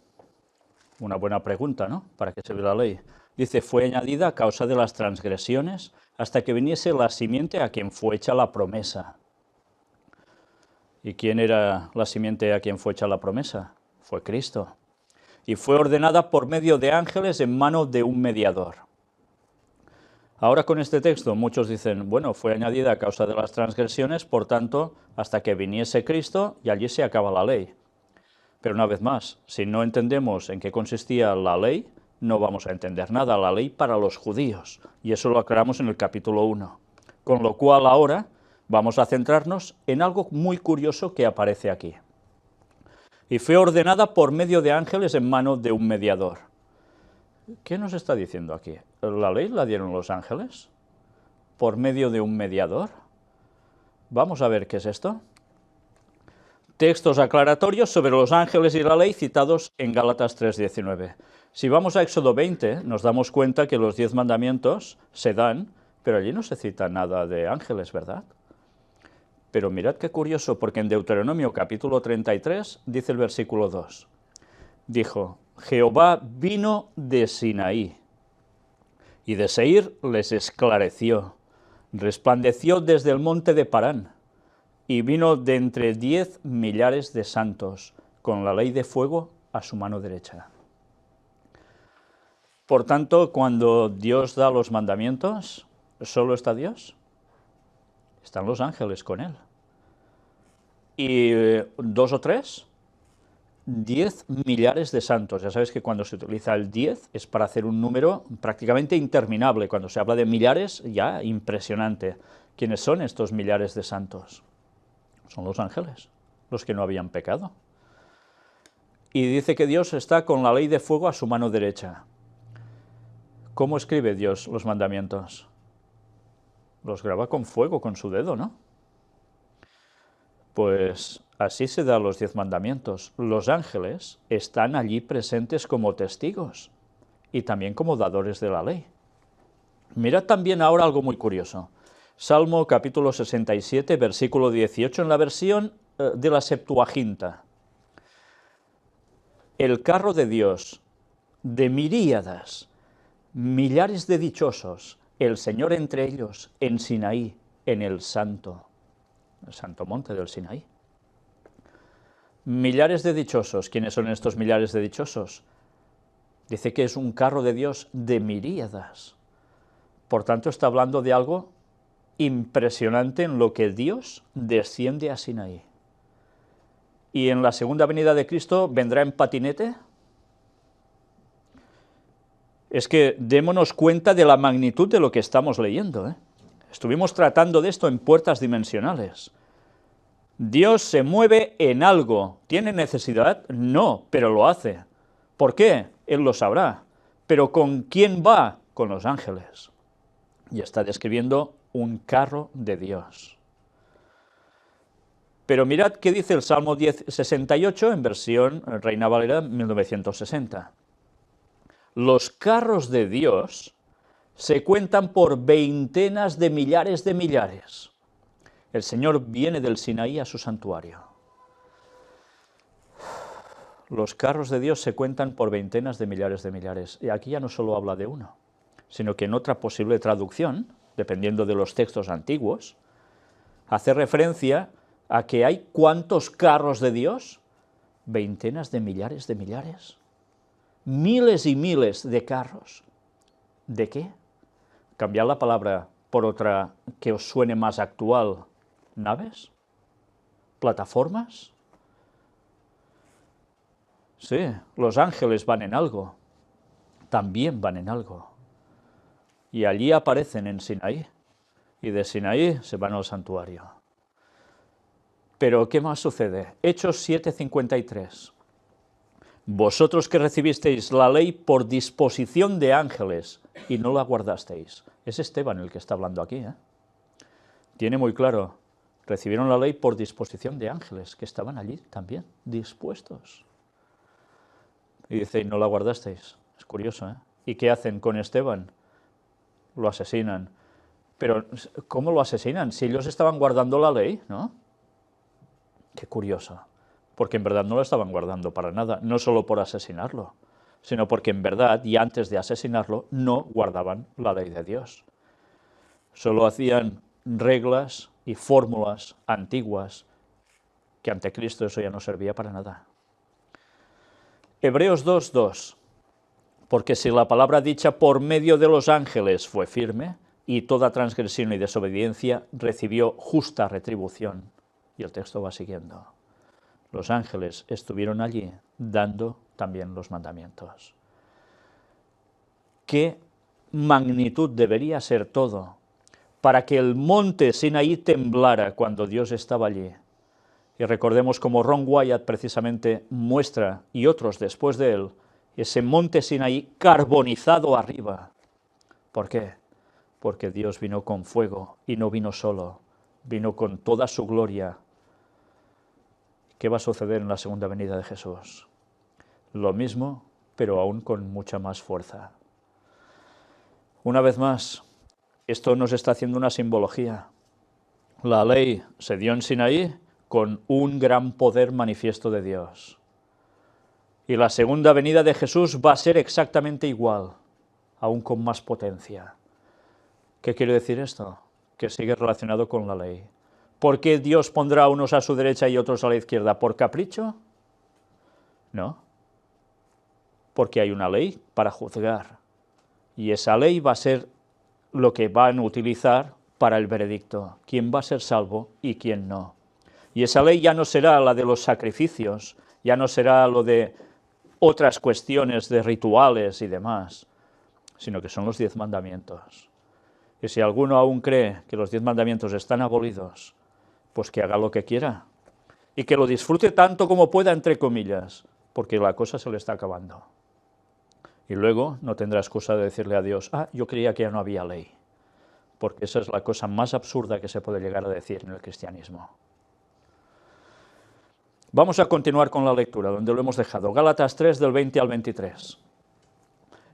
Una buena pregunta, ¿no? ¿Para qué sirve la ley? Dice, fue añadida a causa de las transgresiones, hasta que viniese la simiente a quien fue hecha la promesa. ¿Y quién era la simiente a quien fue hecha la promesa? Fue Cristo. Y fue ordenada por medio de ángeles en mano de un mediador. Ahora con este texto muchos dicen, bueno, fue añadida a causa de las transgresiones, por tanto, hasta que viniese Cristo y allí se acaba la ley. Pero una vez más, si no entendemos en qué consistía la ley, no vamos a entender nada, la ley para los judíos, y eso lo aclaramos en el capítulo 1. Con lo cual ahora vamos a centrarnos en algo muy curioso que aparece aquí. Y fue ordenada por medio de ángeles en mano de un mediador. ¿Qué nos está diciendo aquí? ¿La ley la dieron los ángeles? ¿Por medio de un mediador? Vamos a ver qué es esto. Textos aclaratorios sobre los ángeles y la ley citados en Gálatas 3:19. Si vamos a Éxodo 20, nos damos cuenta que los 10 mandamientos se dan, pero allí no se cita nada de ángeles, ¿verdad? Pero mirad qué curioso, porque en Deuteronomio capítulo 33 dice el versículo 2. Dijo, Jehová vino de Sinaí, y de Seir les esclareció, resplandeció desde el monte de Parán, y vino de entre 10 millares de santos, con la ley de fuego a su mano derecha. Por tanto, cuando Dios da los mandamientos, ¿solo está Dios? Están los ángeles con él. ¿Y 2 o 3? 10 millares de santos. Ya sabéis que cuando se utiliza el 10 es para hacer un número prácticamente interminable. Cuando se habla de millares, ya impresionante. ¿Quiénes son estos millares de santos? Son los ángeles, los que no habían pecado. Y dice que Dios está con la ley de fuego a su mano derecha. ¿Cómo escribe Dios los mandamientos? Los graba con fuego, con su dedo, ¿no? Pues así se dan los 10 mandamientos. Los ángeles están allí presentes como testigos y también como dadores de la ley. Mirad también ahora algo muy curioso. Salmo capítulo 67, versículo 18, en la versión de la Septuaginta. El carro de Dios, de miríadas, millares de dichosos, el Señor entre ellos, en Sinaí, en el santo monte del Sinaí. Millares de dichosos. ¿Quiénes son estos millares de dichosos? Dice que es un carro de Dios de miríadas. Por tanto, está hablando de algo impresionante en lo que Dios desciende a Sinaí. ¿Y en la segunda venida de Cristo vendrá en patinete? Es que démonos cuenta de la magnitud de lo que estamos leyendo, ¿eh? Estuvimos tratando de esto en puertas dimensionales. Dios se mueve en algo. ¿Tiene necesidad? No, pero lo hace. ¿Por qué? Él lo sabrá. ¿Pero con quién va? Con los ángeles. Y está describiendo un carro de Dios. Pero mirad qué dice el Salmo 10:68 en versión Reina Valera 1960. Los carros de Dios se cuentan por veintenas de millares. El Señor viene del Sinaí a su santuario. Los carros de Dios se cuentan por veintenas de millares. Y aquí ya no solo habla de uno, sino que en otra posible traducción, dependiendo de los textos antiguos, hace referencia a que hay ¿cuántos carros de Dios? Veintenas de millares. Miles y miles de carros. ¿De qué? Cambiad la palabra por otra que os suene más actual. ¿Naves? ¿Plataformas? Sí, los ángeles van en algo. También van en algo. Y allí aparecen en Sinaí. Y de Sinaí se van al santuario. Pero, ¿qué más sucede? Hechos 7:53. Vosotros que recibisteis la ley por disposición de ángeles y no la guardasteis. Es Esteban el que está hablando aquí, ¿eh? Tiene muy claro, recibieron la ley por disposición de ángeles, que estaban allí también, dispuestos. Y dice, y no la guardasteis. Es curioso, ¿eh? ¿Y qué hacen con Esteban? Lo asesinan. Pero, ¿cómo lo asesinan? Si ellos estaban guardando la ley, ¿no? Qué curioso. Porque en verdad no lo estaban guardando para nada, no solo por asesinarlo, sino porque en verdad, y antes de asesinarlo, no guardaban la ley de Dios. Solo hacían reglas y fórmulas antiguas, que ante Cristo eso ya no servía para nada. Hebreos 2:2. Porque si la palabra dicha por medio de los ángeles fue firme, y toda transgresión y desobediencia recibió justa retribución. Y el texto va siguiendo. Los ángeles estuvieron allí dando también los mandamientos. ¿Qué magnitud debería ser todo para que el monte Sinaí temblara cuando Dios estaba allí? Y recordemos como Ron Wyatt precisamente muestra, y otros después de él, ese monte Sinaí carbonizado arriba. ¿Por qué? Porque Dios vino con fuego y no vino solo, vino con toda su gloria. ¿Qué va a suceder en la segunda venida de Jesús? Lo mismo, pero aún con mucha más fuerza. Una vez más, esto nos está haciendo una simbología. La ley se dio en Sinaí con un gran poder manifiesto de Dios. Y la segunda venida de Jesús va a ser exactamente igual, aún con más potencia. ¿Qué quiere decir esto? Que sigue relacionado con la ley. ¿Por qué Dios pondrá a unos a su derecha y otros a la izquierda? ¿Por capricho? No. Porque hay una ley para juzgar. Y esa ley va a ser lo que van a utilizar para el veredicto. ¿Quién va a ser salvo y quién no? Y esa ley ya no será la de los sacrificios, ya no será lo de otras cuestiones de rituales y demás, sino que son los 10 mandamientos. Y si alguno aún cree que los 10 mandamientos están abolidos, pues que haga lo que quiera y que lo disfrute tanto como pueda, entre comillas, porque la cosa se le está acabando. Y luego no tendrá excusa de decirle a Dios, yo creía que ya no había ley, porque esa es la cosa más absurda que se puede llegar a decir en el cristianismo. Vamos a continuar con la lectura, donde lo hemos dejado. Gálatas 3, del 20 al 23.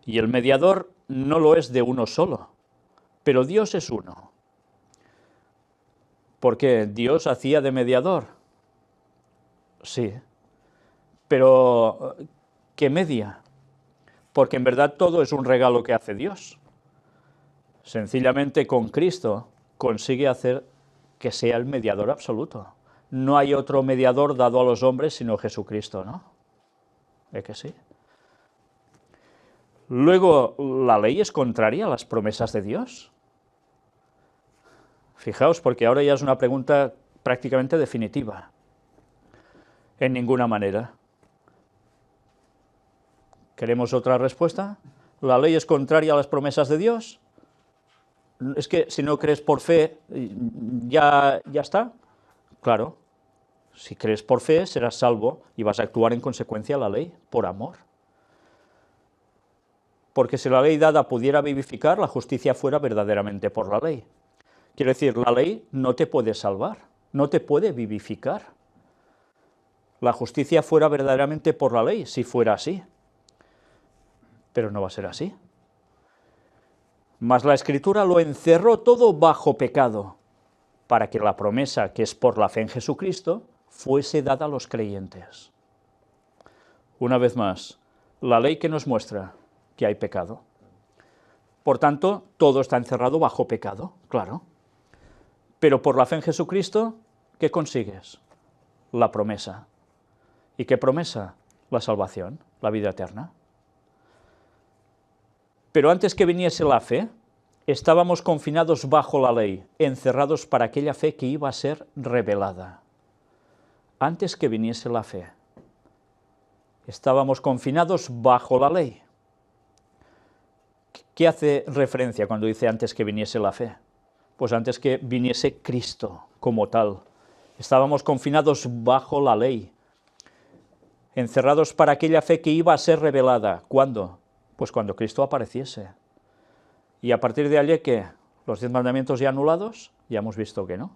Y el mediador no lo es de uno solo, pero Dios es uno. ¿Por qué? ¿Dios hacía de mediador? Sí. Pero, ¿qué media? Porque en verdad todo es un regalo que hace Dios. Sencillamente con Cristo consigue hacer que sea el mediador absoluto. No hay otro mediador dado a los hombres sino Jesucristo, ¿no? ¿Es que sí? Luego, ¿la ley es contraria a las promesas de Dios? Fijaos, porque ahora ya es una pregunta prácticamente definitiva. En ninguna manera. ¿Queremos otra respuesta? ¿La ley es contraria a las promesas de Dios? Es que si no crees por fe, ya está. Claro, si crees por fe serás salvo y vas a actuar en consecuencia a la ley, por amor. Porque si la ley dada pudiera vivificar, la justicia fuera verdaderamente por la ley. Quiere decir, la ley no te puede salvar, no te puede vivificar. La justicia fuera verdaderamente por la ley, si fuera así. Pero no va a ser así. Mas la Escritura lo encerró todo bajo pecado, para que la promesa, que es por la fe en Jesucristo, fuese dada a los creyentes. Una vez más, la ley que nos muestra que hay pecado. Por tanto, todo está encerrado bajo pecado, claro. Pero por la fe en Jesucristo, ¿qué consigues? La promesa. ¿Y qué promesa? La salvación, la vida eterna. Pero antes que viniese la fe, estábamos confinados bajo la ley, encerrados para aquella fe que iba a ser revelada. Antes que viniese la fe, estábamos confinados bajo la ley. ¿Qué hace referencia cuando dice antes que viniese la fe? Pues antes que viniese Cristo como tal. Estábamos confinados bajo la ley, encerrados para aquella fe que iba a ser revelada. ¿Cuándo? Pues cuando Cristo apareciese. Y a partir de allí, ¿qué? ¿Los 10 mandamientos ya anulados? Ya hemos visto que no.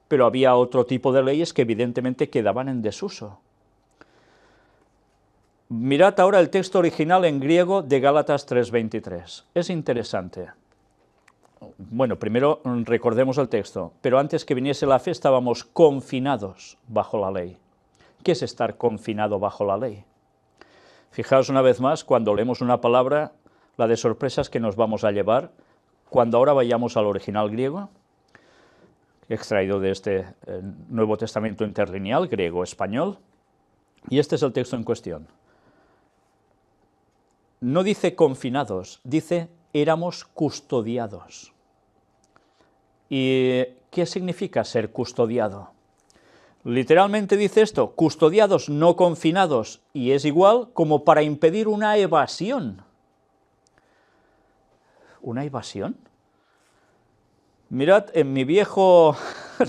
Pero había otro tipo de leyes que evidentemente quedaban en desuso. Mirad ahora el texto original en griego de Gálatas 3:23. Es interesante. Bueno, primero recordemos el texto. Pero antes que viniese la fe estábamos confinados bajo la ley. ¿Qué es estar confinado bajo la ley? Fijaos una vez más, cuando leemos una palabra, la de sorpresas que nos vamos a llevar, cuando ahora vayamos al original griego, extraído de este Nuevo Testamento interlineal, griego-español, y este es el texto en cuestión. No dice confinados, dice éramos custodiados. ¿Y qué significa ser custodiado? Literalmente dice esto, custodiados, no confinados, y es igual como para impedir una evasión. ¿Una evasión? Mirad, en mi viejo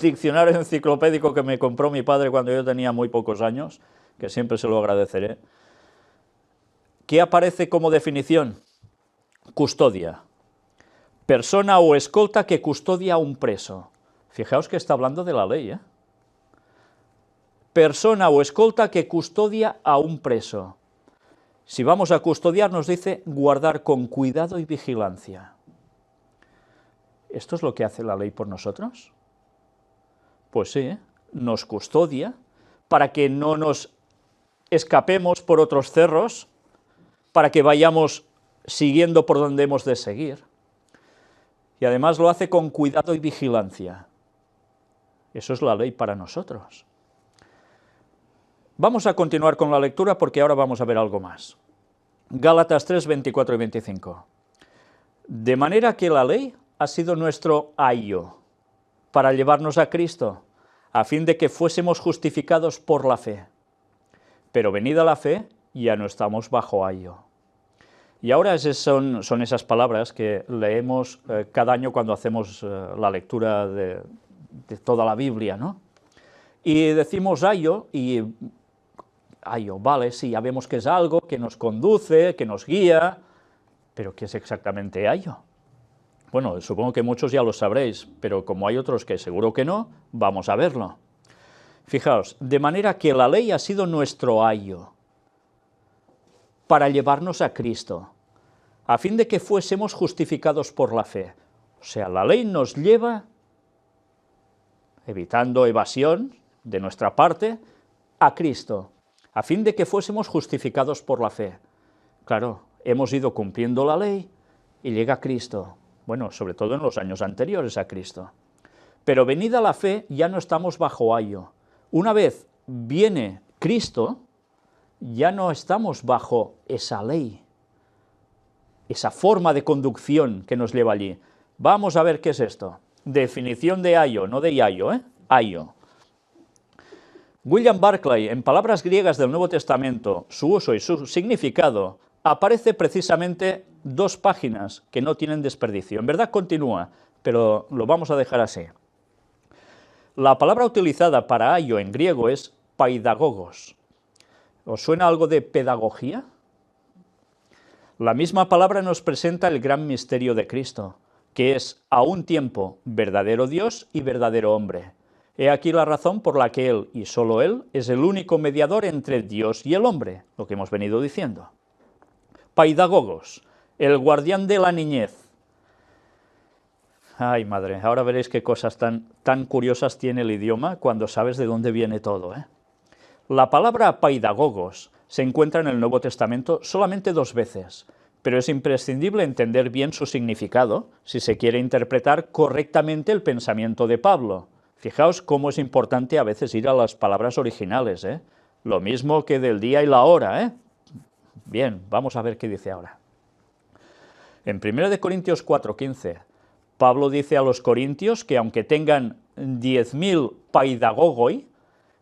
diccionario enciclopédico que me compró mi padre cuando yo tenía muy pocos años, que siempre se lo agradeceré, ¿qué aparece como definición? Custodia. Persona o escolta que custodia a un preso. Fijaos que está hablando de la ley, ¿eh? Persona o escolta que custodia a un preso. Si vamos a custodiar, nos dice guardar con cuidado y vigilancia. ¿Esto es lo que hace la ley por nosotros? Pues sí, ¿eh? Nos custodia para que no nos escapemos por otros cerros, para que vayamos siguiendo por donde hemos de seguir. Y además lo hace con cuidado y vigilancia. Eso es la ley para nosotros. Vamos a continuar con la lectura porque ahora vamos a ver algo más. Gálatas 3, 24 y 25. De manera que la ley ha sido nuestro ayo para llevarnos a Cristo, a fin de que fuésemos justificados por la fe. Pero venida la fe, ya no estamos bajo ayo. Y ahora son esas palabras que leemos cada año cuando hacemos la lectura de toda la Biblia, ¿no? Y decimos ayo, y ayo, vale, sí, ya vemos que es algo que nos conduce, que nos guía, pero ¿qué es exactamente ayo? Bueno, supongo que muchos ya lo sabréis, pero como hay otros que seguro que no, vamos a verlo. Fijaos, de manera que la ley ha sido nuestro ayo para llevarnos a Cristo, a fin de que fuésemos justificados por la fe. O sea, la ley nos lleva, evitando evasión de nuestra parte, a Cristo, a fin de que fuésemos justificados por la fe. Claro, hemos ido cumpliendo la ley y llega Cristo. Bueno, sobre todo en los años anteriores a Cristo. Pero venida la fe, ya no estamos bajo ayo. Una vez viene Cristo, ya no estamos bajo esa ley, esa forma de conducción que nos lleva allí. Vamos a ver qué es esto. Definición de ayo, no de yayo, ¿eh? Ayo. William Barclay, en palabras griegas del Nuevo Testamento, su uso y su significado, aparece precisamente 2 páginas que no tienen desperdicio. En verdad continúa, pero lo vamos a dejar así. La palabra utilizada para ayo en griego es paidagogos. ¿Os suena algo de pedagogía? La misma palabra nos presenta el gran misterio de Cristo, que es a un tiempo verdadero Dios y verdadero hombre. He aquí la razón por la que Él, y solo Él, es el único mediador entre Dios y el hombre, lo que hemos venido diciendo. Paidagogos, el guardián de la niñez. Ay, madre, ahora veréis qué cosas tan curiosas tiene el idioma cuando sabes de dónde viene todo, ¿eh? La palabra paidagogos se encuentra en el Nuevo Testamento solamente 2 veces, pero es imprescindible entender bien su significado si se quiere interpretar correctamente el pensamiento de Pablo. Fijaos cómo es importante a veces ir a las palabras originales, ¿eh? Lo mismo que del día y la hora, ¿eh? Bien, vamos a ver qué dice ahora. En 1 Corintios 4:15, Pablo dice a los corintios que aunque tengan 10.000 paidagogoi,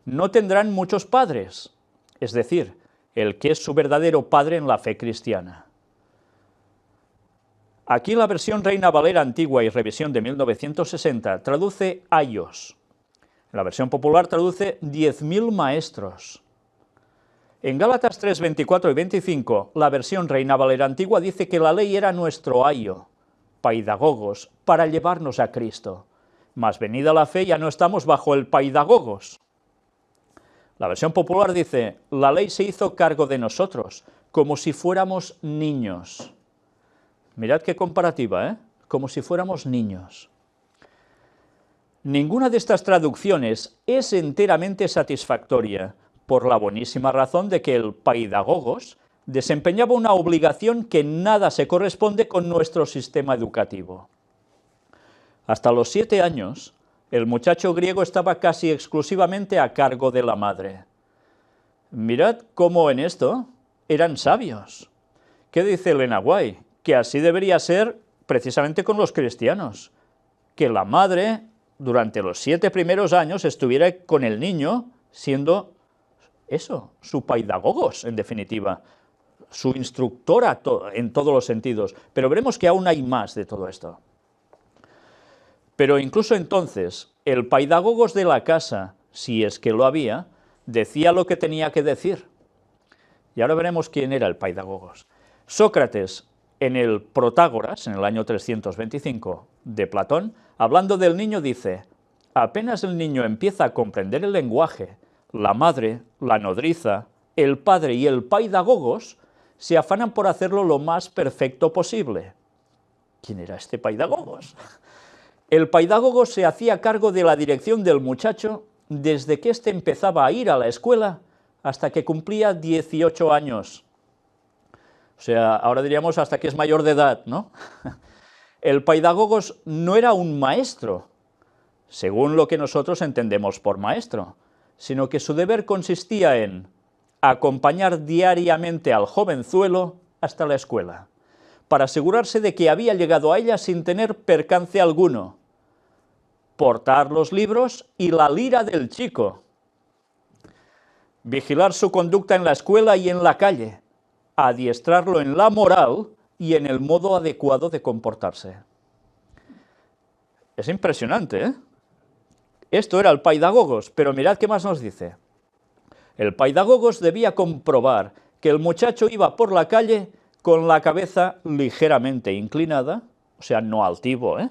no tendrán muchos padres, es decir, el que es su verdadero padre en la fe cristiana. Aquí la versión Reina Valera antigua y revisión de 1960 traduce ayos. La versión popular traduce 10.000 maestros. En Gálatas 3, 24 y 25, la versión Reina Valera antigua dice que la ley era nuestro ayo, paidagogos, para llevarnos a Cristo. Mas venida la fe ya no estamos bajo el paidagogos. La versión popular dice, la ley se hizo cargo de nosotros, como si fuéramos niños. Mirad qué comparativa, ¿eh? Como si fuéramos niños. Ninguna de estas traducciones es enteramente satisfactoria, por la buenísima razón de que el paidagogos desempeñaba una obligación que nada se corresponde con nuestro sistema educativo. Hasta los 7 años, el muchacho griego estaba casi exclusivamente a cargo de la madre. Mirad cómo en esto eran sabios. ¿Qué dice Elena White? Que así debería ser precisamente con los cristianos, que la madre, durante los 7 primeros años, estuviera con el niño siendo eso, su paidagogos, en definitiva, su instructora en todos los sentidos. Pero veremos que aún hay más de todo esto. Pero incluso entonces, el paidagogos de la casa, si es que lo había, decía lo que tenía que decir. Y ahora veremos quién era el paidagogos. Sócrates, en el Protágoras, en el año 325 de Platón, hablando del niño, dice: apenas el niño empieza a comprender el lenguaje, la madre, la nodriza, el padre y el paidagogos se afanan por hacerlo lo más perfecto posible. ¿Quién era este paidagogos? El paidagogos se hacía cargo de la dirección del muchacho desde que éste empezaba a ir a la escuela hasta que cumplía 18 años. O sea, ahora diríamos hasta que es mayor de edad, ¿no? El paidagogos no era un maestro, según lo que nosotros entendemos por maestro, sino que su deber consistía en acompañar diariamente al jovenzuelo hasta la escuela, para asegurarse de que había llegado a ella sin tener percance alguno, portar los libros y la lira del chico, vigilar su conducta en la escuela y en la calle, adiestrarlo en la moral y en el modo adecuado de comportarse. Es impresionante, ¿eh? Esto era el paidagogos, pero mirad qué más nos dice. El paidagogos debía comprobar que el muchacho iba por la calle con la cabeza ligeramente inclinada, o sea, no altivo, ¿eh?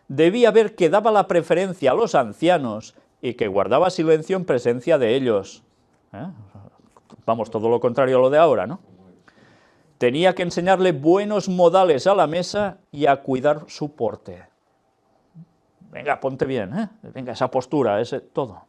Debía ver que daba la preferencia a los ancianos y que guardaba silencio en presencia de ellos. Vamos, todo lo contrario a lo de ahora, ¿no? Tenía que enseñarle buenos modales a la mesa y a cuidar su porte. Venga, ponte bien, ¿eh? Venga, esa postura, ese todo.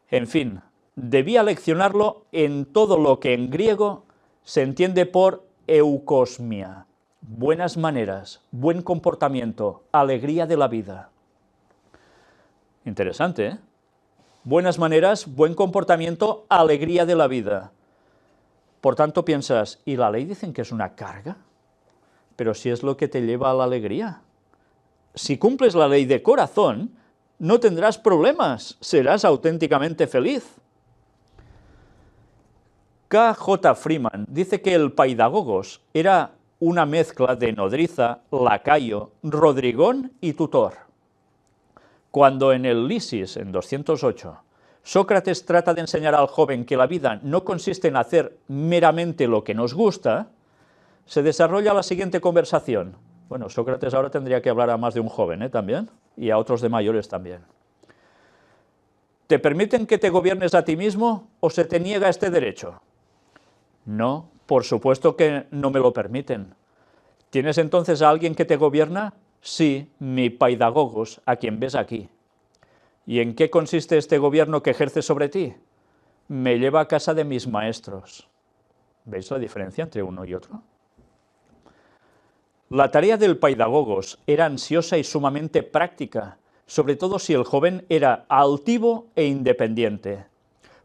En fin, debía leccionarlo en todo lo que en griego se entiende por eucosmia, buenas maneras, buen comportamiento, alegría de la vida. Interesante, ¿eh? Buenas maneras, buen comportamiento, alegría de la vida. Por tanto piensas, ¿y la ley dicen que es una carga? Pero si es lo que te lleva a la alegría. Si cumples la ley de corazón, no tendrás problemas, serás auténticamente feliz. K.J. Freeman dice que el paidagogos era una mezcla de nodriza, lacayo, rodrigón y tutor. Cuando en el Lysis, en 208, Sócrates trata de enseñar al joven que la vida no consiste en hacer meramente lo que nos gusta, se desarrolla la siguiente conversación. Bueno, Sócrates ahora tendría que hablar a más de un joven, también, y a otros de mayores también. ¿Te permiten que te gobiernes a ti mismo o se te niega este derecho? No, por supuesto que no me lo permiten. ¿Tienes entonces a alguien que te gobierna? Sí, mi paidagogos, a quien ves aquí. ¿Y en qué consiste este gobierno que ejerce sobre ti? Me lleva a casa de mis maestros. ¿Veis la diferencia entre uno y otro? La tarea del paidagogos era ansiosa y sumamente práctica, sobre todo si el joven era altivo e independiente.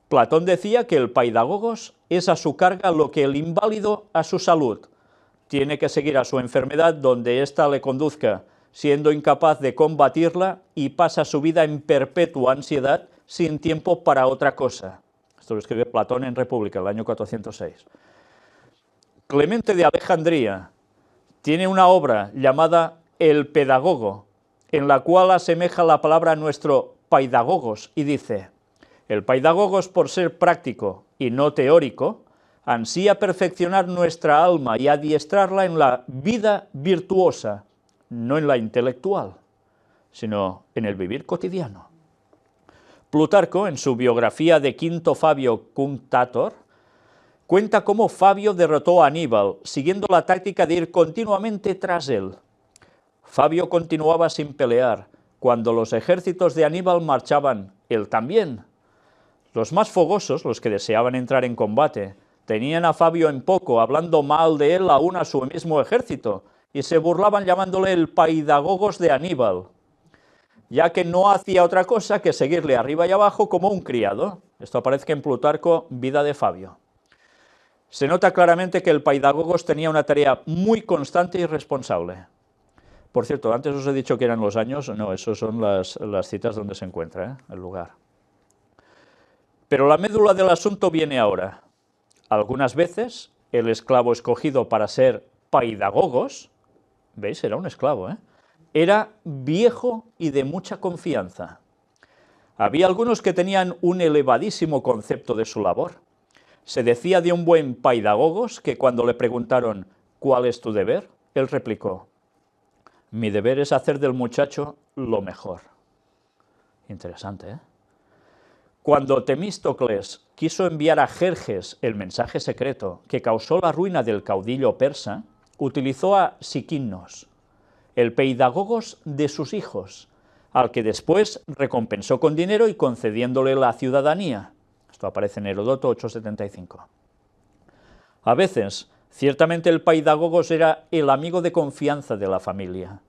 Platón decía que el paidagogos es a su carga lo que el inválido a su salud. Tiene que seguir a su enfermedad donde ésta le conduzca, siendo incapaz de combatirla y pasa su vida en perpetua ansiedad sin tiempo para otra cosa. Esto lo escribe Platón en República, el año 406. Clemente de Alejandría tiene una obra llamada El Pedagogo, en la cual asemeja la palabra a nuestro paidagogos y dice: el paidagogos, por ser práctico y no teórico, ansía perfeccionar nuestra alma y adiestrarla en la vida virtuosa, no en la intelectual, sino en el vivir cotidiano. Plutarco, en su biografía de Quinto Fabio Cunctator, cuenta cómo Fabio derrotó a Aníbal, siguiendo la táctica de ir continuamente tras él. Fabio continuaba sin pelear. Cuando los ejércitos de Aníbal marchaban, él también. Los más fogosos, los que deseaban entrar en combate, tenían a Fabio en poco, hablando mal de él aún a su mismo ejército, y se burlaban llamándole el paidagogos de Aníbal, ya que no hacía otra cosa que seguirle arriba y abajo como un criado. Esto aparece en Plutarco, Vida de Fabio. Se nota claramente que el paidagogos tenía una tarea muy constante y responsable. Por cierto, antes os he dicho que eran los años, no, esos son las citas donde se encuentra, el lugar. Pero la médula del asunto viene ahora. Algunas veces el esclavo escogido para ser paidagogos, ¿veis? Era un esclavo, era viejo y de mucha confianza. Había algunos que tenían un elevadísimo concepto de su labor. Se decía de un buen paidagogos que cuando le preguntaron ¿cuál es tu deber?, él replicó: mi deber es hacer del muchacho lo mejor. Interesante, ¿eh? Cuando Temístocles quiso enviar a Jerjes el mensaje secreto que causó la ruina del caudillo persa, utilizó a Siquinnos, el peidagogos de sus hijos, al que después recompensó con dinero y concediéndole la ciudadanía. Esto aparece en Heródoto 875. A veces, ciertamente el paidagogos era el amigo de confianza de la familia,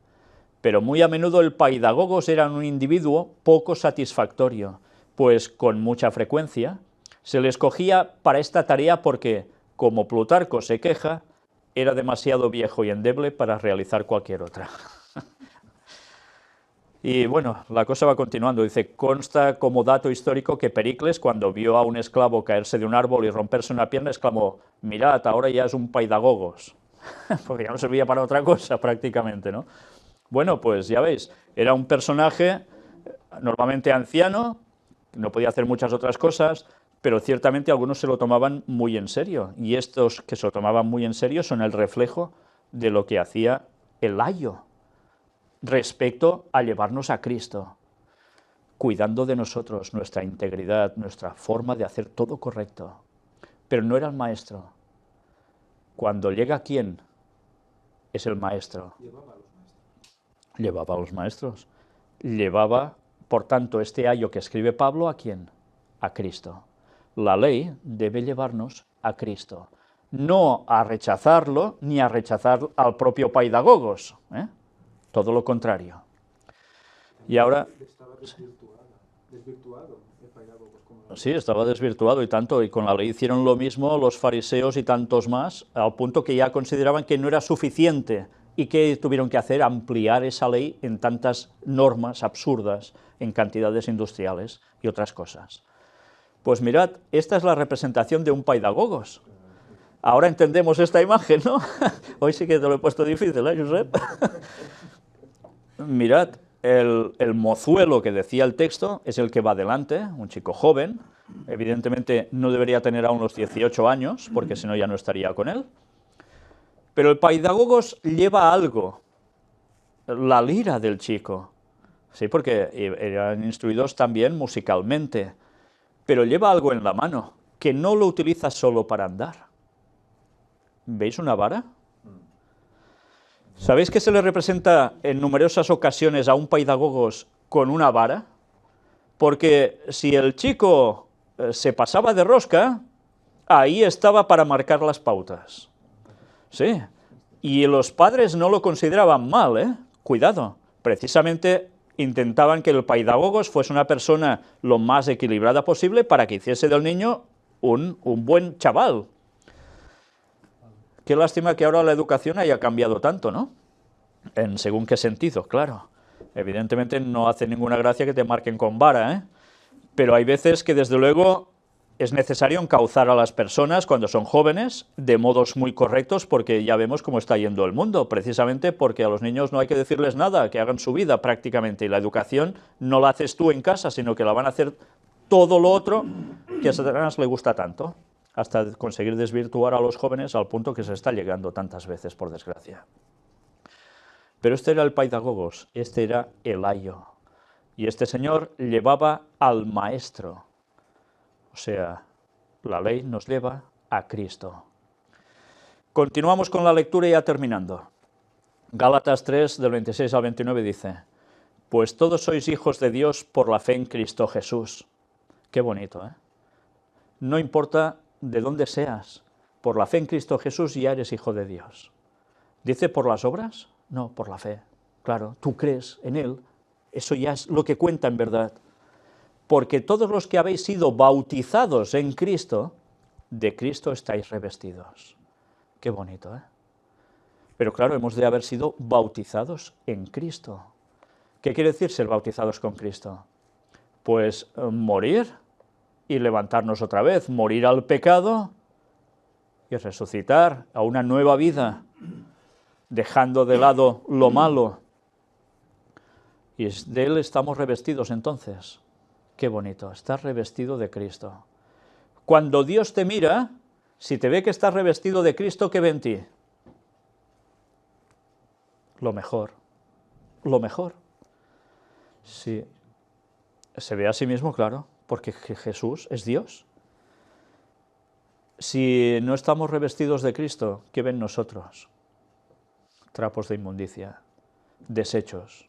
pero muy a menudo el paidagogos era un individuo poco satisfactorio, pues con mucha frecuencia se le escogía para esta tarea porque, como Plutarco se queja, era demasiado viejo y endeble para realizar cualquier otra. Y bueno, la cosa va continuando. Dice, consta como dato histórico que Pericles, cuando vio a un esclavo caerse de un árbol y romperse una pierna, exclamó: mirad, ahora ya es un paidagogos, porque ya no servía para otra cosa prácticamente, ¿no? Bueno, pues ya veis, era un personaje normalmente anciano, no podía hacer muchas otras cosas, pero ciertamente algunos se lo tomaban muy en serio, y estos que se lo tomaban muy en serio son el reflejo de lo que hacía el ayo respecto a llevarnos a Cristo, cuidando de nosotros, nuestra integridad, nuestra forma de hacer todo correcto. Pero no era el maestro. Cuando llega ¿quién? Es el maestro. Llevaba a los maestros. Llevaba, por tanto, este ayo que escribe Pablo, ¿a quién? A Cristo. La ley debe llevarnos a Cristo, no a rechazarlo, ni a rechazar al propio paidagogos, todo lo contrario. Y ahora... Estaba desvirtuado el paidagogos. Sí, estaba desvirtuado y tanto, y con la ley hicieron lo mismo los fariseos y tantos más, al punto que ya consideraban que no era suficiente y que tuvieron que hacer ampliar esa ley en tantas normas absurdas, en cantidades industriales y otras cosas. Pues mirad, esta es la representación de un paidagogos. Ahora entendemos esta imagen, ¿no? Hoy sí que te lo he puesto difícil, ¿eh, Josep? Mirad, el mozuelo que decía el texto es el que va adelante, un chico joven, evidentemente no debería tener aún los 18 años, porque si no ya no estaría con él, pero el paidagogos lleva algo, la lira del chico, sí, porque eran instruidos también musicalmente, pero lleva algo en la mano, que no lo utiliza solo para andar. ¿Veis una vara? ¿Sabéis que se le representa en numerosas ocasiones a un paidagogos con una vara? Porque si el chico se pasaba de rosca, ahí estaba para marcar las pautas. Sí, y los padres no lo consideraban mal, ¿eh? Cuidado, precisamente intentaban que el paidagogos fuese una persona lo más equilibrada posible para que hiciese del niño un buen chaval. Qué lástima que ahora la educación haya cambiado tanto, ¿no? En según qué sentido, claro. Evidentemente no hace ninguna gracia que te marquen con vara, ¿eh? Pero hay veces que desde luego es necesario encauzar a las personas cuando son jóvenes de modos muy correctos, porque ya vemos cómo está yendo el mundo, precisamente porque a los niños no hay que decirles nada, que hagan su vida prácticamente, y la educación no la haces tú en casa, sino que la van a hacer todo lo otro que a Satanás le gusta tanto, hasta conseguir desvirtuar a los jóvenes al punto que se está llegando tantas veces, por desgracia. Pero este era el paidagogos, este era el ayo, y este señor llevaba al maestro, o sea, la ley nos lleva a Cristo. Continuamos con la lectura ya terminando. Gálatas 3, del 26 al 29 dice: pues todos sois hijos de Dios por la fe en Cristo Jesús. Qué bonito, ¿eh? No importa de dónde seas, por la fe en Cristo Jesús ya eres hijo de Dios. ¿Dice por las obras? No, por la fe. Claro, tú crees en Él, eso ya es lo que cuenta en verdad. Porque todos los que habéis sido bautizados en Cristo, de Cristo estáis revestidos. Qué bonito, ¿eh? Pero claro, hemos de haber sido bautizados en Cristo. ¿Qué quiere decir ser bautizados con Cristo? Pues morir y levantarnos otra vez, morir al pecado y resucitar a una nueva vida, dejando de lado lo malo. Y de Él estamos revestidos entonces. Qué bonito, estás revestido de Cristo. Cuando Dios te mira, si te ve que estás revestido de Cristo, ¿qué ve en ti? Lo mejor, lo mejor. Sí, se ve a sí mismo, claro, porque Jesús es Dios. Si no estamos revestidos de Cristo, ¿qué ven nosotros? Trapos de inmundicia, desechos.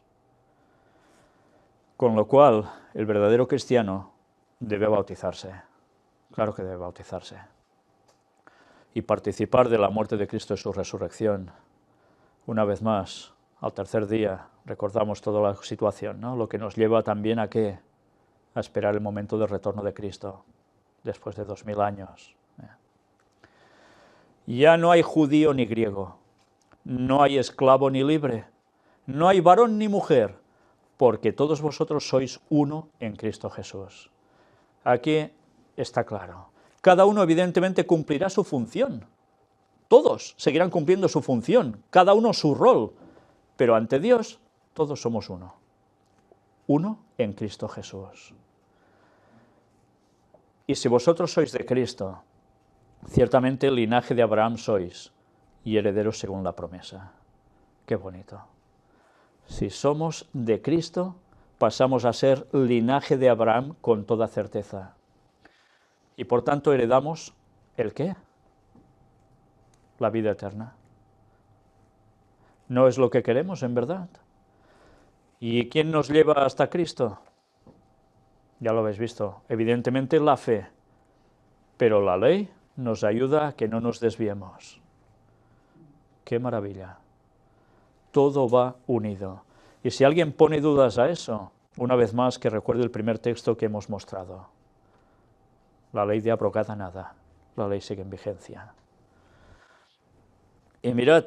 Con lo cual, el verdadero cristiano debe bautizarse. Claro que debe bautizarse. Y participar de la muerte de Cristo y su resurrección. Una vez más, al tercer día, recordamos toda la situación, ¿no? Lo que nos lleva también a ¿qué? A esperar el momento del retorno de Cristo, después de 2000 años. Ya no hay judío ni griego, no hay esclavo ni libre, no hay varón ni mujer, porque todos vosotros sois uno en Cristo Jesús. Aquí está claro. Cada uno evidentemente cumplirá su función. Todos seguirán cumpliendo su función, cada uno su rol, pero ante Dios todos somos uno. Uno en Cristo Jesús. Y si vosotros sois de Cristo, ciertamente el linaje de Abraham sois y herederos según la promesa. Qué bonito. Si somos de Cristo, pasamos a ser linaje de Abraham con toda certeza. Y por tanto heredamos ¿el qué? La vida eterna. ¿No es lo que queremos en verdad? ¿Y quién nos lleva hasta Cristo? Ya lo habéis visto, evidentemente la fe, pero la ley nos ayuda a que no nos desviemos. ¡Qué maravilla! Todo va unido. Y si alguien pone dudas a eso, una vez más que recuerde el primer texto que hemos mostrado. La ley de abrogada nada, la ley sigue en vigencia. Y mirad,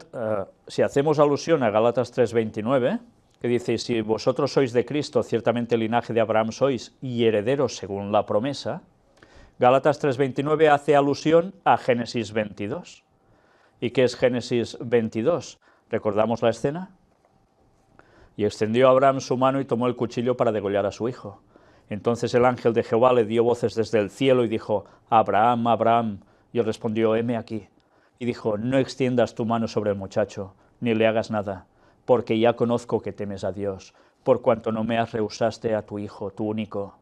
si hacemos alusión a Gálatas 3:29, que dice, si vosotros sois de Cristo, ciertamente el linaje de Abraham sois y herederos según la promesa, Gálatas 3:29 hace alusión a Génesis 22. ¿Y qué es Génesis 22? ¿Recordamos la escena? Y extendió Abraham su mano y tomó el cuchillo para degollar a su hijo. Entonces el ángel de Jehová le dio voces desde el cielo y dijo, Abraham, Abraham. Y él respondió, heme aquí. Y dijo, no extiendas tu mano sobre el muchacho, ni le hagas nada, porque ya conozco que temes a Dios, por cuanto no me has rehusaste a tu hijo, tu único.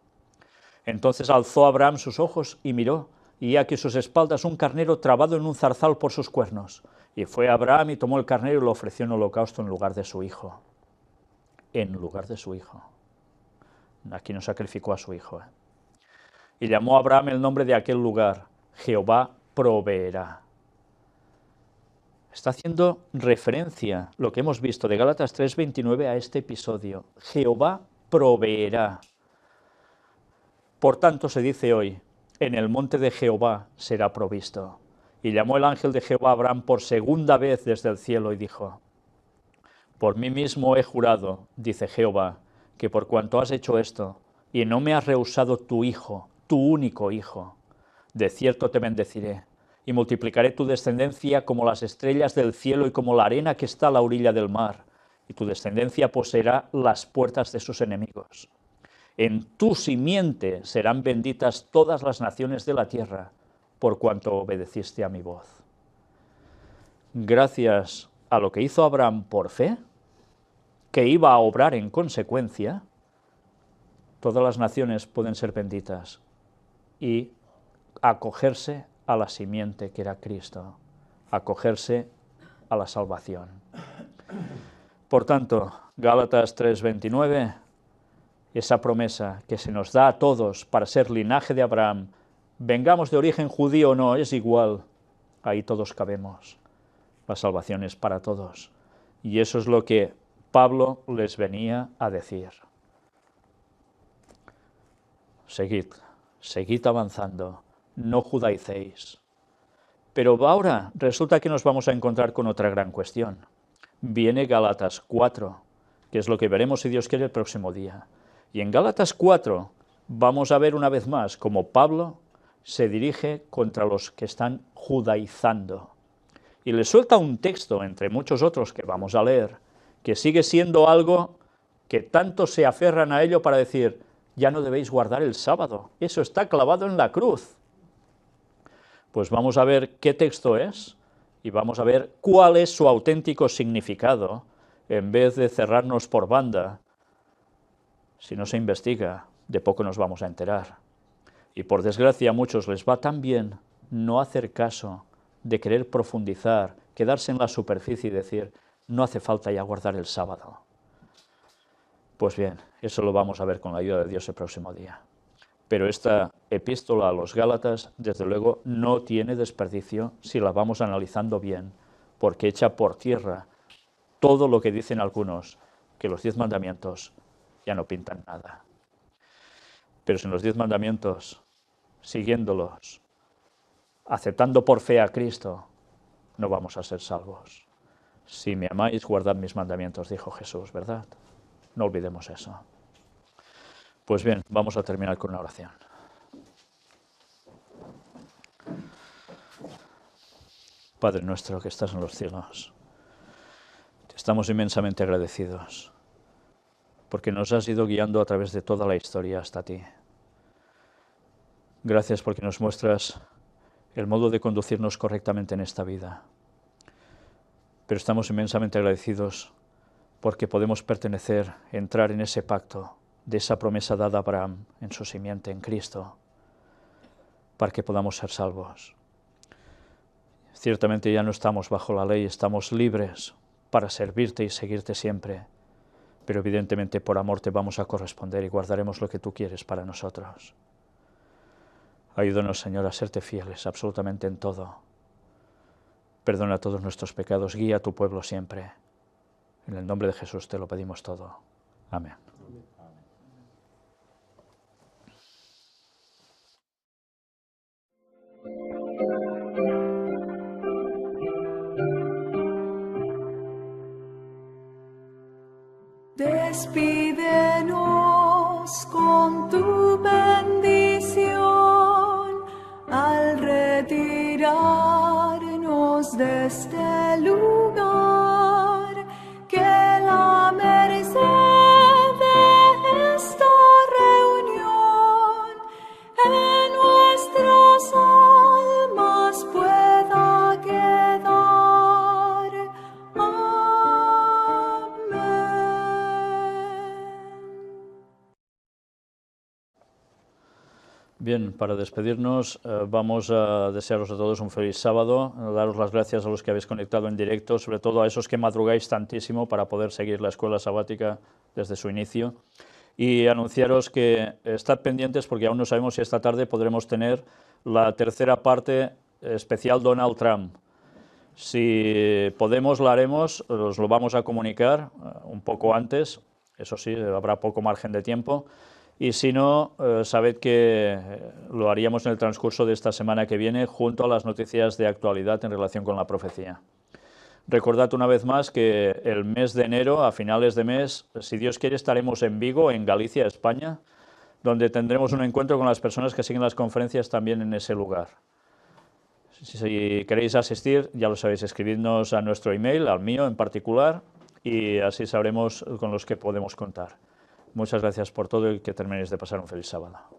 Entonces alzó Abraham sus ojos y miró, y aquí a sus espaldas un carnero trabado en un zarzal por sus cuernos. Y fue Abraham y tomó el carnero y lo ofreció en holocausto en lugar de su hijo. En lugar de su hijo. Aquí no sacrificó a su hijo. Y llamó a Abraham el nombre de aquel lugar, Jehová proveerá. Está haciendo referencia, lo que hemos visto de Gálatas 3:29 a este episodio. Jehová proveerá. Por tanto se dice hoy, en el monte de Jehová será provisto. Y llamó el ángel de Jehová a Abraham por segunda vez desde el cielo y dijo, por mí mismo he jurado, dice Jehová, que por cuanto has hecho esto, y no me has rehusado tu hijo, tu único hijo, de cierto te bendeciré, y multiplicaré tu descendencia como las estrellas del cielo y como la arena que está a la orilla del mar, y tu descendencia poseerá las puertas de sus enemigos. En tu simiente serán benditas todas las naciones de la tierra, por cuanto obedeciste a mi voz. Gracias a lo que hizo Abraham por fe, que iba a obrar en consecuencia, todas las naciones pueden ser benditas y acogerse a la simiente que era Cristo, acogerse a la salvación. Por tanto, Gálatas 3:29, esa promesa que se nos da a todos para ser linaje de Abraham, vengamos de origen judío o no, es igual, ahí todos cabemos. La salvación es para todos. Y eso es lo que Pablo les venía a decir. Seguid avanzando, no judaicéis. Pero ahora resulta que nos vamos a encontrar con otra gran cuestión. viene Gálatas 4, que es lo que veremos, si Dios quiere, el próximo día. Y en Gálatas 4 vamos a ver una vez más cómo Pablo se dirige contra los que están judaizando. Y le suelta un texto, entre muchos otros que vamos a leer, que sigue siendo algo que tanto se aferran a ello para decir, ya no debéis guardar el sábado, eso está clavado en la cruz. Pues vamos a ver qué texto es y vamos a ver cuál es su auténtico significado, en vez de cerrarnos por banda. Si no se investiga, de poco nos vamos a enterar. Y por desgracia a muchos les va tan bien no hacer caso, de querer profundizar, quedarse en la superficie y decir, no hace falta ya guardar el sábado. Pues bien, eso lo vamos a ver con la ayuda de Dios el próximo día. Pero esta epístola a los Gálatas, desde luego, no tiene desperdicio si la vamos analizando bien, porque echa por tierra todo lo que dicen algunos, que los 10 mandamientos ya no pintan nada. Pero sin los 10 mandamientos, siguiéndolos, aceptando por fe a Cristo, no vamos a ser salvos. Si me amáis, guardad mis mandamientos, dijo Jesús, ¿verdad? No olvidemos eso. Pues bien, vamos a terminar con una oración. Padre nuestro que estás en los cielos, te estamos inmensamente agradecidos porque nos has ido guiando a través de toda la historia hasta ti. Gracias porque nos muestras el modo de conducirnos correctamente en esta vida. Pero estamos inmensamente agradecidos porque podemos pertenecer, entrar en ese pacto de esa promesa dada a Abraham en su simiente, en Cristo, para que podamos ser salvos. Ciertamente ya no estamos bajo la ley, estamos libres para servirte y seguirte siempre, pero evidentemente por amor te vamos a corresponder y guardaremos lo que tú quieres para nosotros. Ayúdanos, Señor, a serte fieles absolutamente en todo. Perdona todos nuestros pecados, guía a tu pueblo siempre. En el nombre de Jesús te lo pedimos todo. Amén. Despídenos con tu bendición al retirarnos de este lugar, que la merced de esta reunión en nuestras almas pueda quedar. Bien, para despedirnos vamos a desearos a todos un feliz sábado, daros las gracias a los que habéis conectado en directo, sobre todo a esos que madrugáis tantísimo para poder seguir la escuela sabática desde su inicio, y anunciaros que estad pendientes porque aún no sabemos si esta tarde podremos tener la tercera parte especial Donald Trump. Si podemos, la haremos, os lo vamos a comunicar un poco antes, eso sí, habrá poco margen de tiempo. Y si no, sabed que lo haríamos en el transcurso de esta semana que viene, junto a las noticias de actualidad en relación con la profecía. Recordad una vez más que el mes de enero, a finales de mes, si Dios quiere, estaremos en Vigo, en Galicia, España, donde tendremos un encuentro con las personas que siguen las conferencias también en ese lugar. Si queréis asistir, ya lo sabéis, escribidnos a nuestro email, al mío en particular, y así sabremos con los que podemos contar. Muchas gracias por todo y que terminéis de pasar un feliz sábado.